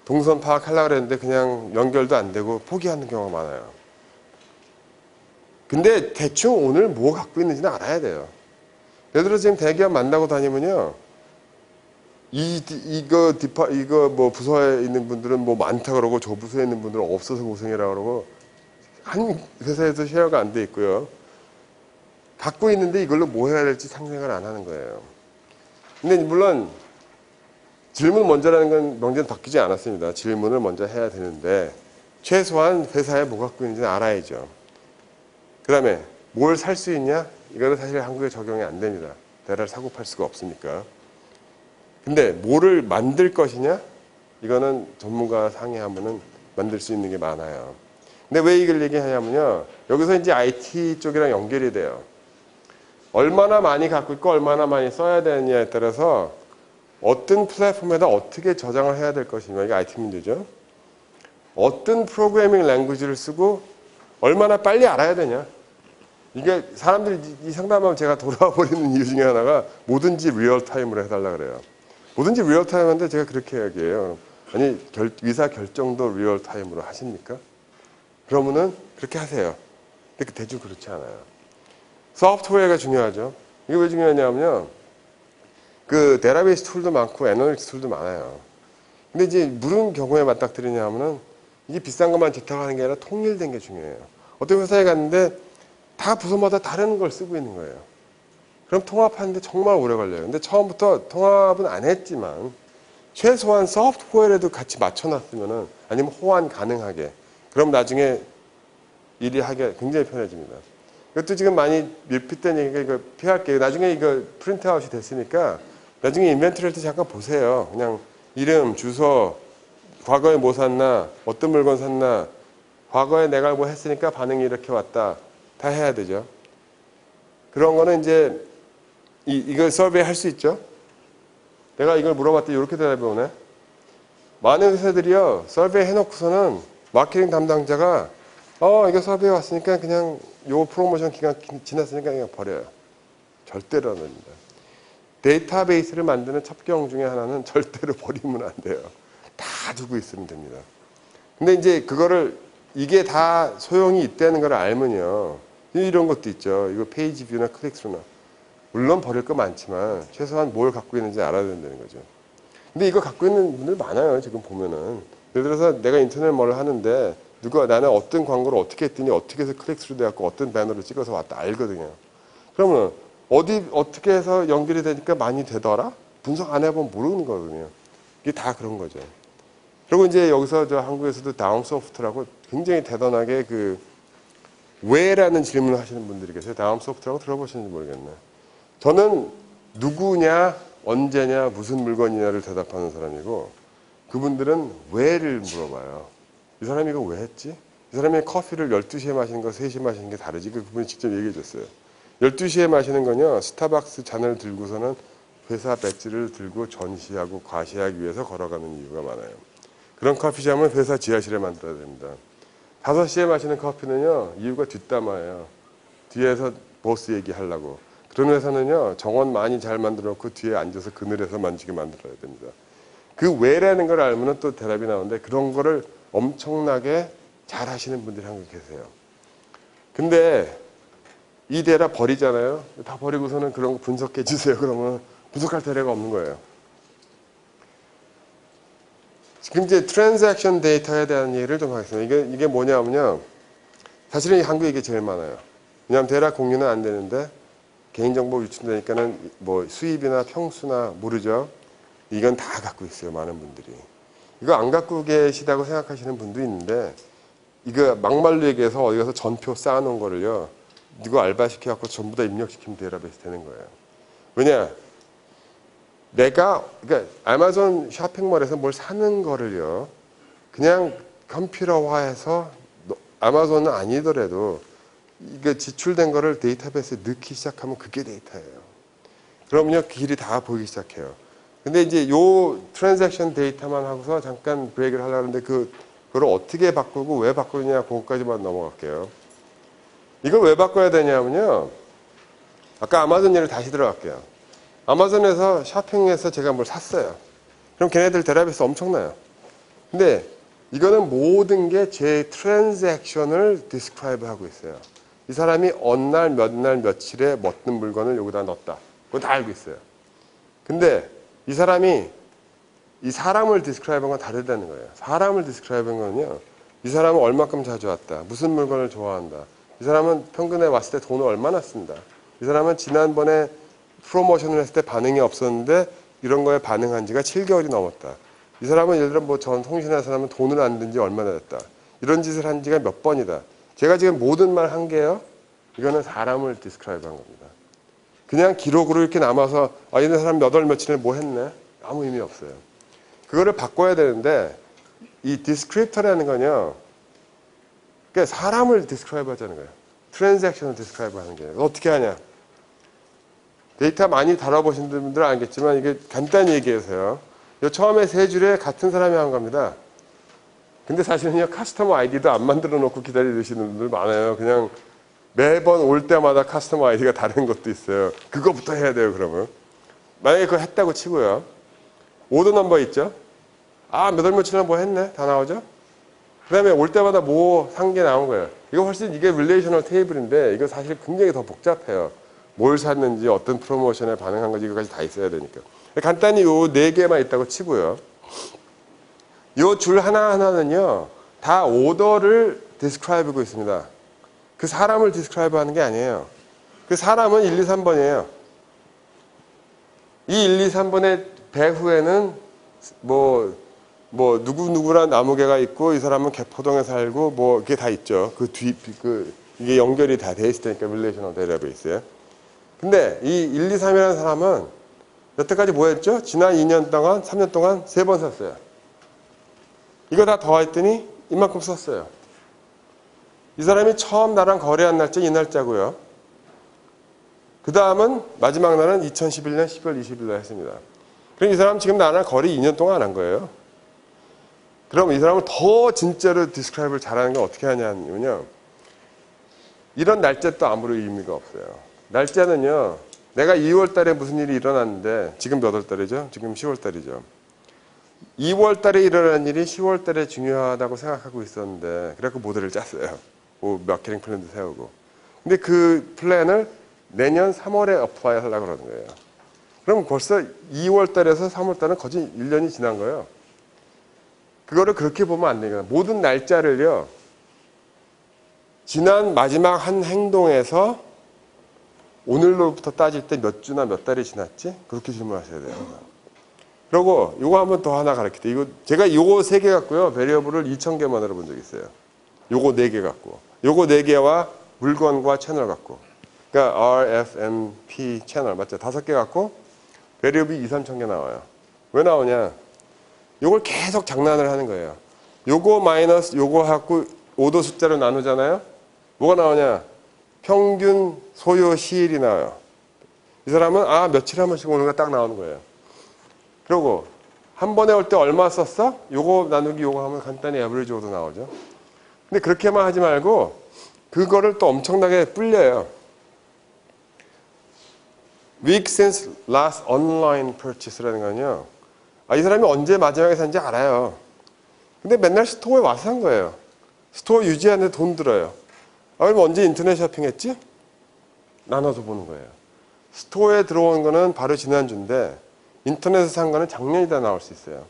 동선 파악하려고 그랬는데 그냥 연결도 안 되고 포기하는 경우가 많아요. 근데 대충 오늘 뭐 갖고 있는지는 알아야 돼요. 예를 들어 지금 대기업 만나고 다니면요. 이거 뭐 부서에 있는 분들은 뭐 많다 그러고 저 부서에 있는 분들은 없어서 고생이라 그러고 한 회사에서 쉐어가 안 돼 있고요. 갖고 있는데 이걸로 뭐 해야 될지 상상을 안 하는 거예요. 근데 물론 질문 먼저라는 건 명제는 바뀌지 않았습니다. 질문을 먼저 해야 되는데 최소한 회사에 뭐 갖고 있는지는 알아야죠. 그 다음에 뭘 살 수 있냐? 이거는 사실 한국에 적용이 안 됩니다. 대라를 사고 팔 수가 없으니까. 근데 뭐를 만들 것이냐? 이거는 전문가 상의하면은 만들 수 있는 게 많아요. 근데 왜 이걸 얘기하냐면요. 여기서 이제 IT 쪽이랑 연결이 돼요. 얼마나 많이 갖고 있고 얼마나 많이 써야 되느냐에 따라서 어떤 플랫폼에다 어떻게 저장을 해야 될 것이냐. 이게 IT 문제죠. 어떤 프로그래밍 랭귀지를 쓰고 얼마나 빨리 알아야 되냐. 이게 사람들이 이 상담하면 제가 돌아와 버리는 이유 중에 하나가 뭐든지 리얼타임으로 해달라 그래요. 뭐든지 리얼타임 하는데 제가 그렇게 이야기해요. 아니 의사 결정도 리얼타임으로 하십니까? 그러면은 그렇게 하세요. 근데 대충 그렇지 않아요. 소프트웨어가 중요하죠. 이게 왜 중요하냐면요. 그 데이터베이스 툴도 많고 애널리틱스 툴도 많아요. 근데 이제 무슨 경우에 맞닥뜨리냐 하면은 이게 비싼 것만 집착하는 게 아니라 통일된 게 중요해요. 어떤 회사에 갔는데 다 부서마다 다른 걸 쓰고 있는 거예요. 그럼 통합하는데 정말 오래 걸려요. 근데 처음부터 통합은 안 했지만 최소한 소프트웨어라도 같이 맞춰놨으면은 아니면 호환 가능하게 그럼 나중에 일이 하기 굉장히 편해집니다. 이것도 지금 많이 밀핏된 얘기가 이거 피할게요. 나중에 이거 프린트아웃이 됐으니까 나중에 인벤토리를 잠깐 보세요. 그냥 이름, 주소, 과거에 뭐 샀나, 어떤 물건 샀나, 과거에 내가 뭐 했으니까 반응이 이렇게 왔다. 다 해야 되죠. 그런 거는 이제 이걸 서베이 할 수 있죠. 내가 이걸 물어봤더니 이렇게 대답이 오네. 많은 회사들이요. 서베이 해놓고서는 마케팅 담당자가 이거 서베이 왔으니까 그냥 요 프로모션 기간 지났으니까 그냥 버려요. 절대로 안 됩니다. 데이터베이스를 만드는 첩경 중에 하나는 절대로 버리면 안 돼요. 다 두고 있으면 됩니다. 근데 이제 그거를 이게 다 소용이 있다는 걸 알면요. 이런 것도 있죠. 이거 페이지 뷰나 클릭스루나. 물론 버릴 거 많지만 최소한 뭘 갖고 있는지 알아야 된다는 거죠. 근데 이거 갖고 있는 분들 많아요. 지금 보면은. 예를 들어서 내가 인터넷 뭘 하는데 누가 나는 어떤 광고를 어떻게 했더니 어떻게 해서 클릭스루 돼갖고 어떤 배너를 찍어서 왔다 알거든요. 그러면 어떻게 해서 연결이 되니까 많이 되더라? 분석 안 해보면 모르는 거거든요. 이게 다 그런 거죠. 그리고 이제 여기서 저 한국에서도 다음소프트라고 굉장히 대단하게 그 왜라는 질문을 하시는 분들이 계세요. 다음소프트라고 들어보시는지 모르겠네. 저는 누구냐, 언제냐, 무슨 물건이냐를 대답하는 사람이고 그분들은 왜를 물어봐요. 이 사람이 이거 왜 했지? 이 사람이 커피를 12시에 마시는 거 3시에 마시는 게 다르지? 그분이 직접 얘기해 줬어요. 12시에 마시는 건요. 스타벅스 잔을 들고서는 회사 배지를 들고 전시하고 과시하기 위해서 걸어가는 이유가 많아요. 그런 커피숍은 회사 지하실에 만들어야 됩니다. 5시에 마시는 커피는요. 이유가 뒷담화예요. 뒤에서 보스 얘기하려고. 그런 회사는요. 정원 많이 잘 만들어 놓고 뒤에 앉아서 그늘에서 만지게 만들어야 됩니다. 그 왜라는 걸 알면 또 대답이 나오는데 그런 거를 엄청나게 잘 하시는 분들이 한국에 계세요. 근데 이 데이터 버리잖아요. 다 버리고서는 그런 거 분석해 주세요. 그러면 분석할 데이터가 없는 거예요. 지금 이제 트랜잭션 데이터에 대한 얘기를 좀 하겠습니다. 이게 뭐냐면요. 사실은 한국에 이게 제일 많아요. 왜냐하면 데이터 공유는 안 되는데 개인정보 유출되니까는 뭐 수입이나 평수나 모르죠. 이건 다 갖고 있어요. 많은 분들이. 이거 안 갖고 계시다고 생각하시는 분도 있는데 이거 막말로 얘기해서 어디 가서 전표 쌓아놓은 거를요. 이거 알바시켜갖고 전부 다 입력시키면 데이터베이스 되는 거예요. 왜냐? 그러니까 아마존 쇼핑몰에서 뭘 사는 거를요. 그냥 컴퓨터화해서 아마존은 아니더라도 이게 지출된 거를 데이터베이스에 넣기 시작하면 그게 데이터예요. 그러면요, 그 길이 다 보이기 시작해요. 근데 이제 요 트랜잭션 데이터만 하고서 잠깐 브레이크를 하려고 하는데 그걸 어떻게 바꾸고 왜 바꾸느냐 그것까지만 넘어갈게요. 이걸 왜 바꿔야 되냐면요. 아까 아마존 예를 다시 들어갈게요. 아마존에서 쇼핑해서 제가 뭘 샀어요. 그럼 걔네들 데이터베이스 엄청나요. 근데 이거는 모든 게 제 트랜잭션을 디스크라이브 하고 있어요. 이 사람이 어느 날, 몇 날, 며칠에 어떤 물건을 여기다 넣었다. 그거 다 알고 있어요. 근데 이 사람이 이 사람을 디스크라이브 한 건 다르다는 거예요. 사람을 디스크라이브 한 거는요. 이 사람은 얼마큼 자주 왔다. 무슨 물건을 좋아한다. 이 사람은 평균에 왔을 때 돈을 얼마나 쓴다. 이 사람은 지난번에 프로모션을 했을 때 반응이 없었는데 이런 거에 반응한 지가 7개월이 넘었다. 이 사람은 예를 들어 뭐 전 통신회사 사람은 돈을 안 든 지 얼마나 됐다. 이런 짓을 한 지가 몇 번이다. 제가 지금 모든 말 한 게요. 이거는 사람을 디스크라이브 한 겁니다. 그냥 기록으로 이렇게 남아서 이런 사람 몇 월 며칠에 뭐 했네. 아무 의미 없어요. 그거를 바꿔야 되는데 이 디스크립터라는 건요. 그러니까 사람을 디스크라이브 하자는 거예요. 트랜잭션을 디스크라이브 하는 게. 어떻게 하냐. 데이터 많이 다뤄보신 분들은 알겠지만 이게 간단히 얘기해서요. 처음에 세 줄에 같은 사람이 한 겁니다. 근데 사실은요, 카스터머 아이디도 안 만들어 놓고 기다리시는 분들 많아요. 그냥 매번 올 때마다 카스터머 아이디가 다른 것도 있어요. 그거부터 해야 돼요, 그러면. 만약에 그거 했다고 치고요. 오더 넘버 있죠? 몇 월 며칠에 뭐 했네? 다 나오죠? 그 다음에 올 때마다 뭐 산 게 나온 거예요. 이거 훨씬 이게 릴레이셔널 테이블인데 이거 사실 굉장히 더 복잡해요. 뭘 샀는지 어떤 프로모션에 반응한 건지 이거까지 다 있어야 되니까. 간단히 요 네 개만 있다고 치고요. 요 줄 하나하나는요. 다 오더를 디스크라이브 하고 있습니다. 그 사람을 디스크라이브 하는 게 아니에요. 그 사람은 1, 2, 3번이에요. 이 1, 2, 3번의 배후에는 누구누구란 나무개가 있고 이 사람은 개포동에 살고 뭐 이게 다 있죠. 이게 연결이 다 돼 있을 테니까 릴레이셔널 데이터베이스에. 근데 이 1, 2, 3이라는 사람은 여태까지 뭐 했죠? 지난 2년 동안, 3년 동안 3번 썼어요. 이거 다 더했더니 이만큼 썼어요. 이 사람이 처음 나랑 거래한 날짜 이 날짜고요. 그 다음은 마지막 날은 2011년 10월 20일 날 했습니다. 그럼 이 사람 지금 나랑 거래 2년 동안 안 한 거예요. 그럼 이 사람을 더 진짜로 디스크라이브를 잘하는 건 어떻게 하냐면요. 이런 날짜 또 아무런 의미가 없어요. 날짜는요. 내가 2월 달에 무슨 일이 일어났는데 지금 몇 월 달이죠? 지금 10월 달이죠. 2월 달에 일어난 일이 10월 달에 중요하다고 생각하고 있었는데 그래서 모델을 짰어요. 마케팅 플랜도 세우고. 근데 그 플랜을 내년 3월에 어플라이 하려고 그러는 거예요. 그럼 벌써 2월 달에서 3월 달은 거의 1년이 지난 거예요. 그거를 그렇게 보면 안 되거든요. 모든 날짜를요. 지난 마지막 한 행동에서 오늘로부터 따질 때 몇 주나 몇 달이 지났지? 그렇게 질문하셔야 돼요. 그리고 요거 한번 더 하나 가르칠게요. 이거 제가 요거 3개 갖고요. 베리어블을 2,000개 만들어 본 적 있어요. 요거 4개 갖고. 요거 4개와 물건과 채널 갖고. 그러니까 R, F, M, P 채널 맞죠? 5개 갖고 베리어블이 2, 3천 개 나와요. 왜 나오냐? 요걸 계속 장난을 하는 거예요. 요거 마이너스 요거 갖고 오도 숫자로 나누잖아요. 뭐가 나오냐? 평균 소요 시일이 나와요. 이 사람은 며칠에 한 번씩 오는 거 딱 나오는 거예요. 그리고 한 번에 올 때 얼마 썼어? 요거 나누기 요거 하면 간단히 에버리지 오도 나오죠. 근데 그렇게만 하지 말고 그거를 또 엄청나게 불려요. Week since last online purchase라는 거는요. 이 사람이 언제 마지막에 산지 알아요. 근데 맨날 스토어에 와서 산 거예요. 스토어 유지하는데 돈 들어요. 그럼 언제 인터넷 쇼핑했지? 나눠서 보는 거예요. 스토어에 들어온 거는 바로 지난주인데 인터넷에서 산 거는 작년이다 나올 수 있어요.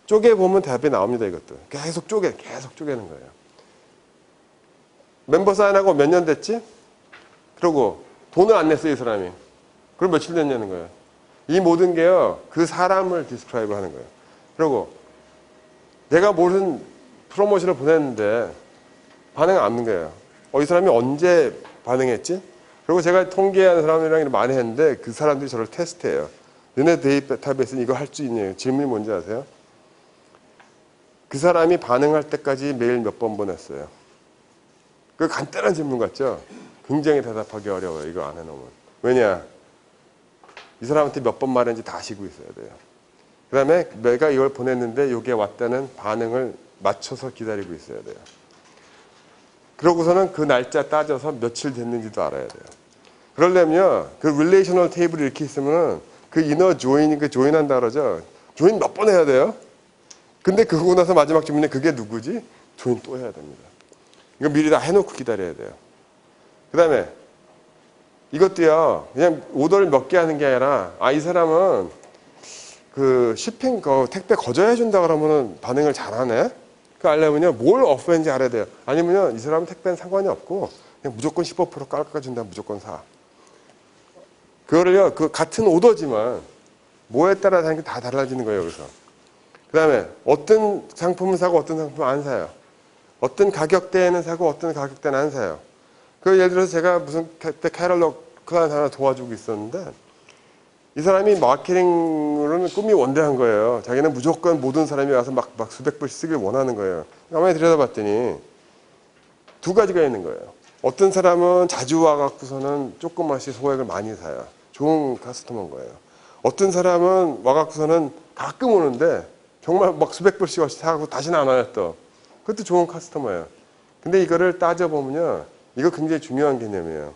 쪼개보면 답이 나옵니다. 이것도. 계속 쪼개는 거예요. 멤버 사인하고 몇 년 됐지? 그리고 돈을 안 냈어요. 이 사람이. 그럼 며칠 됐냐는 거예요. 이 모든 게요. 그 사람을 디스크라이브 하는 거예요. 그리고 내가 무슨 프로모션을 보냈는데 반응 안 하는 거예요. 이 사람이 언제 반응했지? 그리고 제가 통계하는 사람이랑 많이 했는데 그 사람들이 저를 테스트해요. 너네 데이터베이스는 이거 할 수 있냐고. 질문이 뭔지 아세요? 그 사람이 반응할 때까지 매일 몇 번 보냈어요. 그 간단한 질문 같죠? 굉장히 대답하기 어려워요. 이거 안 해놓으면. 왜냐? 이 사람한테 몇 번 말했는지 다 아시고 있어야 돼요. 그 다음에 내가 이걸 보냈는데 이게 왔다는 반응을 맞춰서 기다리고 있어야 돼요. 그러고서는 그 날짜 따져서 며칠 됐는지도 알아야 돼요. 그러려면요, 그 릴레이셔널 테이블이 이렇게 있으면은 그 이너 조인, 그 조인한다 그러죠? 조인 몇 번 해야 돼요? 근데 그러고 나서 마지막 질문에 그게 누구지? 조인 또 해야 됩니다. 이거 미리 다 해놓고 기다려야 돼요. 그 다음에 이것도요, 그냥 오더를 몇 개 하는 게 아니라, 이 사람은 그 쇼핑, 택배 거저해준다 그러면은 반응을 잘하네? 그 알려면요, 뭘 어프했는지 알아야 돼요. 아니면요, 이 사람은 택배는 상관이 없고, 그냥 무조건 15% 깎아준다, 무조건 사. 그거를요, 그 같은 오더지만, 뭐에 따라 하는 게 다 달라지는 거예요, 여기서. 그 다음에 어떤 상품을 사고 어떤 상품을 안 사요. 어떤 가격대에는 사고 어떤 가격대는 안 사요. 그 예를 들어서 제가 무슨 캐럴록 클라이언트 하나 도와주고 있었는데 이 사람이 마케팅으로는 꿈이 원대한 거예요. 자기는 무조건 모든 사람이 와서 막 수백 불씩 쓰길 원하는 거예요. 가만히 들여다봤더니 두 가지가 있는 거예요. 어떤 사람은 자주 와갖고서는 조금씩 소액을 많이 사요. 좋은 카스터머인 거예요. 어떤 사람은 와갖고서는 가끔 오는데 정말 막 수백 불씩 사고 다시는 안 와요 또. 그것도 좋은 카스터머예요. 근데 이거를 따져보면요. 이거 굉장히 중요한 개념이에요.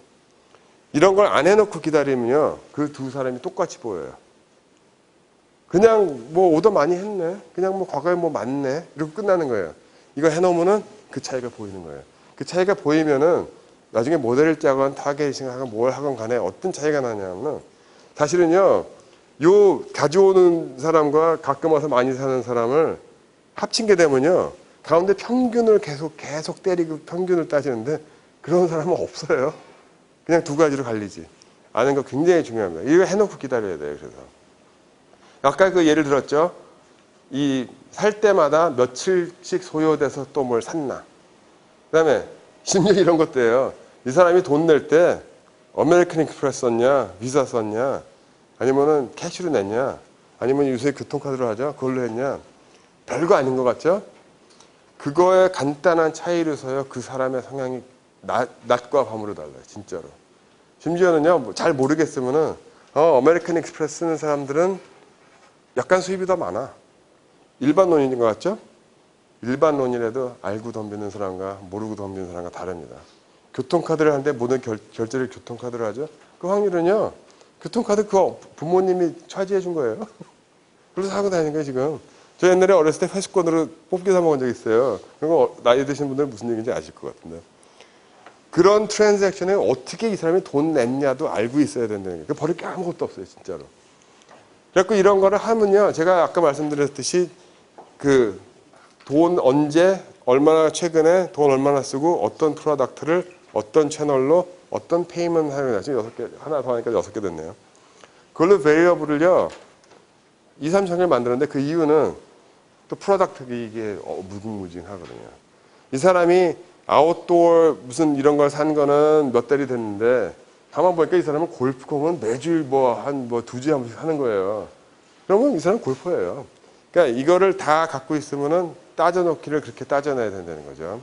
이런 걸 안 해놓고 기다리면요. 그 두 사람이 똑같이 보여요. 그냥 뭐 오더 많이 했네. 그냥 뭐 과거에 뭐 많네. 이렇게 끝나는 거예요. 이거 해놓으면은 그 차이가 보이는 거예요. 그 차이가 보이면은 나중에 모델을 짜건 타겟을 하건 뭘 하건 간에 어떤 차이가 나냐면은 사실은요. 요 가져오는 사람과 가끔 와서 많이 사는 사람을 합친 게 되면요. 가운데 평균을 계속 때리고 평균을 따지는데 그런 사람은 없어요. 그냥 두 가지로 갈리지. 아는 거 굉장히 중요합니다. 이거 해놓고 기다려야 돼요. 그래서 아까 그 예를 들었죠. 이 살 때마다 며칠씩 소요돼서 또 뭘 샀나. 그다음에 심지어 이런 것도예요. 이 사람이 돈 낼 때 아메리칸 익스프레스 썼냐, 비자 썼냐, 아니면은 캐시로 냈냐, 아니면 요새 교통카드로 하죠. 그걸로 했냐. 별거 아닌 것 같죠? 그거에 간단한 차이로서요. 그 사람의 성향이 낮과 밤으로 달라요. 진짜로. 심지어는요. 잘 모르겠으면은 아메리칸 익스프레스 쓰는 사람들은 약간 수입이 더 많아. 일반 논인인 것 같죠? 일반 논이라도 알고 덤비는 사람과 모르고 덤비는 사람과 다릅니다. 교통카드를 하는데 모든 결제를 교통카드로 하죠. 그 확률은요. 교통카드 그거 부모님이 차지해 준 거예요. 그래서 사고 다니는 거예요 지금. 저 옛날에 어렸을 때 회수권으로 뽑기 사 먹은 적 있어요. 그거 나이 드신 분들은 무슨 얘기인지 아실 것 같은데. 그런 트랜잭션에 어떻게 이 사람이 돈 냈냐도 알고 있어야 된다는 거예요. 버릴 게 아무것도 없어요 진짜로. 그래서 이런 거를 하면요. 제가 아까 말씀드렸듯이 그 돈 언제, 얼마나 최근에 돈 얼마나 쓰고 어떤 프로덕트를 어떤 채널로 어떤 페이먼트 하느냐. 지금 6개, 하나 더 하니까 6개 됐네요. 그걸로 베리어블을요. 2, 3천을 만드는데 그 이유는 또 프로덕트 이게 무궁무진하거든요. 이 사람이 아웃도어 무슨 이런 걸 산 거는 몇 달이 됐는데 가만 보니까 이 사람은 골프공은 매주 한 두 주에 한 번씩 하는 거예요. 그러면 이 사람은 골퍼예요. 그러니까 이거를 다 갖고 있으면은 따져놓기를 그렇게 따져놔야 된다는 거죠.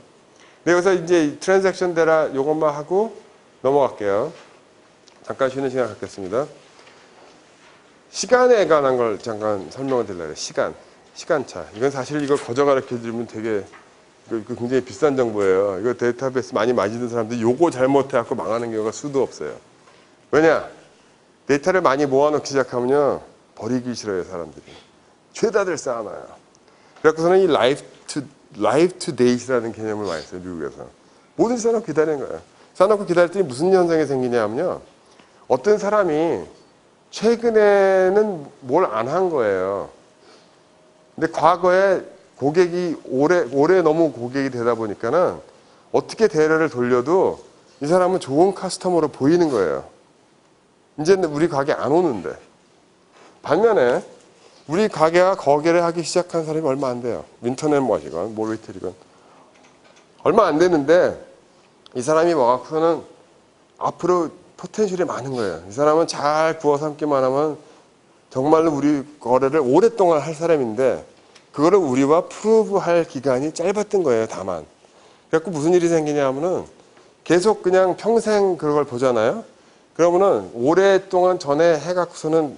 네, 여기서 이제 트랜잭션 데라 이것만 하고 넘어갈게요. 잠깐 쉬는 시간 갖겠습니다. 시간에 관한 걸 잠깐 설명을 드리려고 해요. 시간차. 이건 사실 이거 거저 가르쳐 드리면 되게 이거 굉장히 비싼 정보예요. 이거 데이터베이스 많이 만지는 사람들이 요거 잘못해갖고 망하는 경우가 수도 없어요. 왜냐? 데이터를 많이 모아놓기 시작하면요. 버리기 싫어요, 사람들이. 죄다들 쌓아놔요. 그래서는 이 life to date라는 개념을 많이 써요, 미국에서. 모든 쌓아놓고 기다리는 거예요. 쌓아놓고 기다렸더니 무슨 현상이 생기냐면요. 어떤 사람이 최근에는 뭘 안 한 거예요. 근데 과거에 고객이 오래 너무 고객이 되다 보니까는 어떻게 대화를 돌려도 이 사람은 좋은 카스터머로 보이는 거예요. 이제는 우리 가게 안 오는데. 반면에 우리 가게와 거래를 하기 시작한 사람이 얼마 안 돼요. 인터넷 뭐시건 뭐 리테일이건. 얼마 안 되는데 이 사람이 와갖고는 앞으로 포텐셜이 많은 거예요. 이 사람은 잘 구워 삼기만 하면 정말로 우리 거래를 오랫동안 할 사람인데 그거를 우리와 프루브할 기간이 짧았던 거예요, 다만. 그래갖고 무슨 일이 생기냐 하면은 계속 그냥 평생 그걸 보잖아요. 그러면은 오랫동안 전에 해갖고서는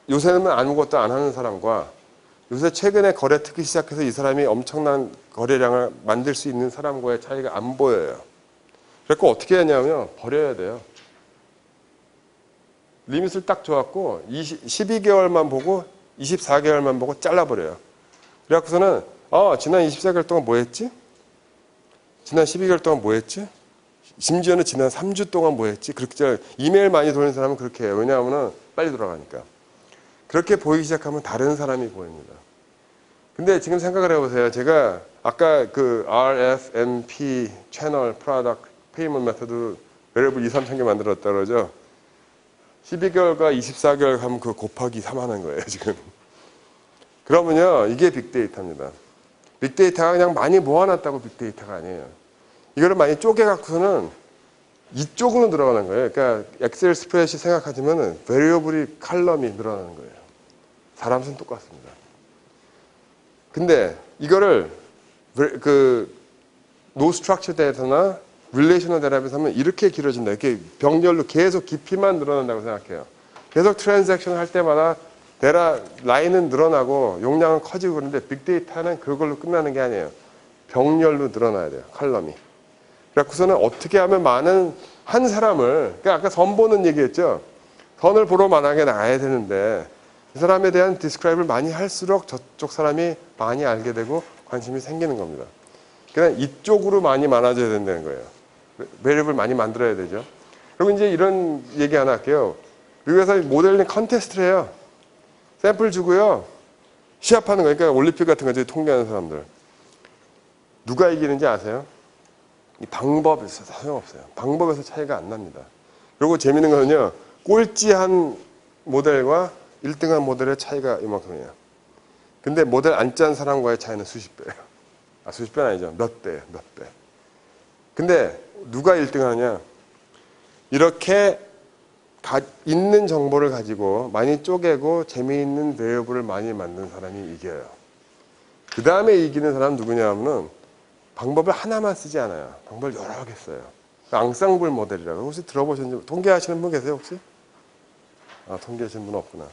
요새는 아무것도 안 하는 사람과 요새 최근에 거래 특히 시작해서 이 사람이 엄청난 거래량을 만들 수 있는 사람과의 차이가 안 보여요. 그래서 어떻게 하냐면요. 버려야 돼요. 리밋을 딱 줘갖고 12개월만 보고 24개월만 보고 잘라버려요. 그래갖고서는 지난 24개월 동안 뭐 했지? 지난 12개월 동안 뭐 했지? 심지어는 지난 3주 동안 뭐 했지? 그렇게 이메일 많이 돌리는 사람은 그렇게 해요. 왜냐하면 빨리 돌아가니까. 그렇게 보이기 시작하면 다른 사람이 보입니다. 근데 지금 생각을 해보세요. 제가 아까 그 RFMP 채널 프로덕트 페이먼트 메서드 웨어러블 2, 3천 개 만들었다 그러죠. 12개월과 24개월 하면 그 곱하기 3 하는 거예요, 지금. 그러면요, 이게 빅데이터입니다. 빅데이터가 그냥 많이 모아놨다고 빅데이터가 아니에요. 이거를 많이 쪼개갖고서는 이쪽으로 늘어나는 거예요. 그러니까 엑셀 스프레드시 생각하시면은 베리어블이 칼럼이 늘어나는 거예요. 사람 수는 똑같습니다. 근데 이거를 노 스트럭처 데이터나 릴레이셔널 데이터베이스 하면 이렇게 길어진다. 이렇게 병렬로 계속 깊이만 늘어난다고 생각해요. 계속 트랜잭션 할 때마다 데이터 라인은 늘어나고 용량은 커지고 그러는데 빅데이터는 그걸로 끝나는 게 아니에요. 병렬로 늘어나야 돼요. 칼럼이. 그래서는 어떻게 하면 많은 한 사람을, 그러니까 아까 선 보는 얘기했죠. 선을 보러 만하게 나가야 되는데 이 사람에 대한 디스크라이브를 많이 할수록 저쪽 사람이 많이 알게 되고 관심이 생기는 겁니다. 그냥 이쪽으로 많이 많아져야 된다는 거예요. 베리어블 많이 만들어야 되죠. 그리고 이제 이런 얘기 하나 할게요. 미국에서 모델링 컨테스트를 해요. 샘플 주고요. 시합하는 거예요. 그러니까 올림픽 같은 거 통계하는 사람들. 누가 이기는지 아세요? 이 방법에서 소용없어요. 방법에서 차이가 안 납니다. 그리고 재밌는 거는요. 꼴찌한 모델과 1등한 모델의 차이가 이만큼이에요. 근데 모델 안 짠 사람과의 차이는 수십 배예요. 수십 배는 아니죠. 몇 배예요. 몇 배. 근데 누가 1등 하냐? 이렇게 있는 정보를 가지고 많이 쪼개고 재미있는 베리어블을 많이 만든 사람이 이겨요. 그 다음에 이기는 사람은 누구냐 하면은 방법을 하나만 쓰지 않아요. 방법을 여러 개 써요. 앙상블 모델이라고. 혹시 들어보셨는지, 통계하시는 분 계세요, 혹시? 통계하시는 분 없구나.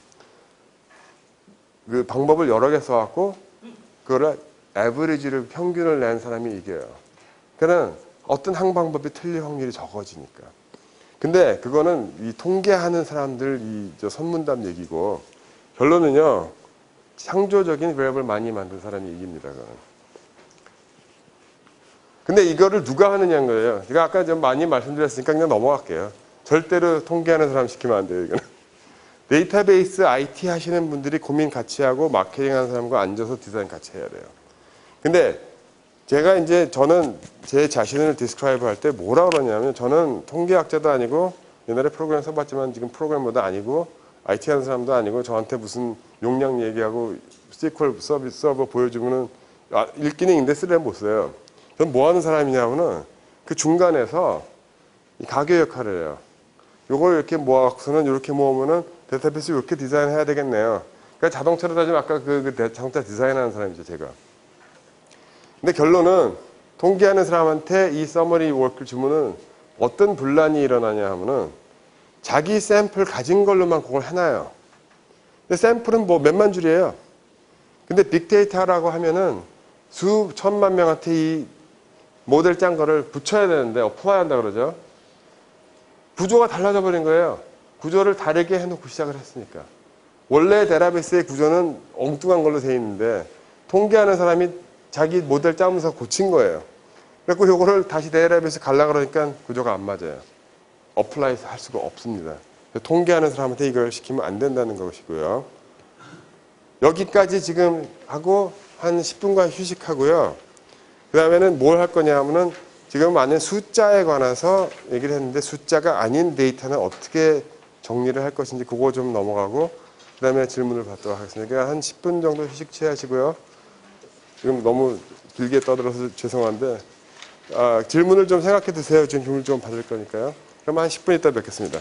그 방법을 여러 개 써갖고, 그거를 에버리지를, 평균을 낸 사람이 이겨요. 그러니까 어떤 한 방법이 틀릴 확률이 적어지니까. 근데 그거는 이 통계하는 사람들 선문답 얘기고, 결론은요, 창조적인 베리어블 많이 만든 사람이 이깁니다, 그거는. 근데 이거를 누가 하느냐는 거예요. 제가 아까 좀 많이 말씀드렸으니까 그냥 넘어갈게요. 절대로 통계하는 사람 시키면 안 돼요, 이거는. 데이터베이스 IT 하시는 분들이 고민 같이 하고 마케팅 하는 사람과 앉아서 디자인 같이 해야 돼요. 근데 제가 저는 제 자신을 디스크라이브 할 때 뭐라 그러냐면 저는 통계학자도 아니고 옛날에 프로그램 써봤지만 지금 프로그래머도 아니고 IT 하는 사람도 아니고 저한테 무슨 용량 얘기하고 SQL 서버 보여주면은 읽기는 있는데 쓰려면 못 써요. 저는 뭐 하는 사람이냐면은 그 중간에서 이 가교 역할을 해요. 요걸 이렇게 모아서는 이렇게 모으면은 데이터베이스 이렇게 디자인해야 되겠네요. 그러니까 자동차로 따지면 아까 그 자동차 디자인하는 사람이죠, 제가. 근데 결론은 통계하는 사람한테 이 서머리 워크를 주면은 어떤 분란이 일어나냐 하면은 자기 샘플 가진 걸로만 그걸 해놔요. 근데 샘플은 뭐 몇만 줄이에요. 근데 빅데이터라고 하면은 수천만 명한테 이 모델 짠 거를 붙여야 되는데 어플라이 한다 그러죠. 구조가 달라져 버린 거예요. 구조를 다르게 해놓고 시작을 했으니까. 원래 데이터베이스의 구조는 엉뚱한 걸로 돼 있는데 통계하는 사람이 자기 모델 짜면서 고친 거예요. 그래서 이거를 다시 데이터베이스 갈라 그러니까 구조가 안 맞아요. 어플라이 할 수가 없습니다. 통계하는 사람한테 이걸 시키면 안 된다는 것이고요. 여기까지 지금 하고 한 10분간 휴식하고요. 그 다음에는 뭘 할 거냐 하면은 지금 많은 숫자에 관해서 얘기를 했는데 숫자가 아닌 데이터는 어떻게 정리를 할 것인지 그거 좀 넘어가고 그 다음에 질문을 받도록 하겠습니다. 그러니까 한 10분 정도 휴식 취하시고요. 지금 너무 길게 떠들어서 죄송한데 질문을 좀 생각해 두세요. 지금 질문 좀 받을 거니까요. 그럼 한 10분 있다 뵙겠습니다.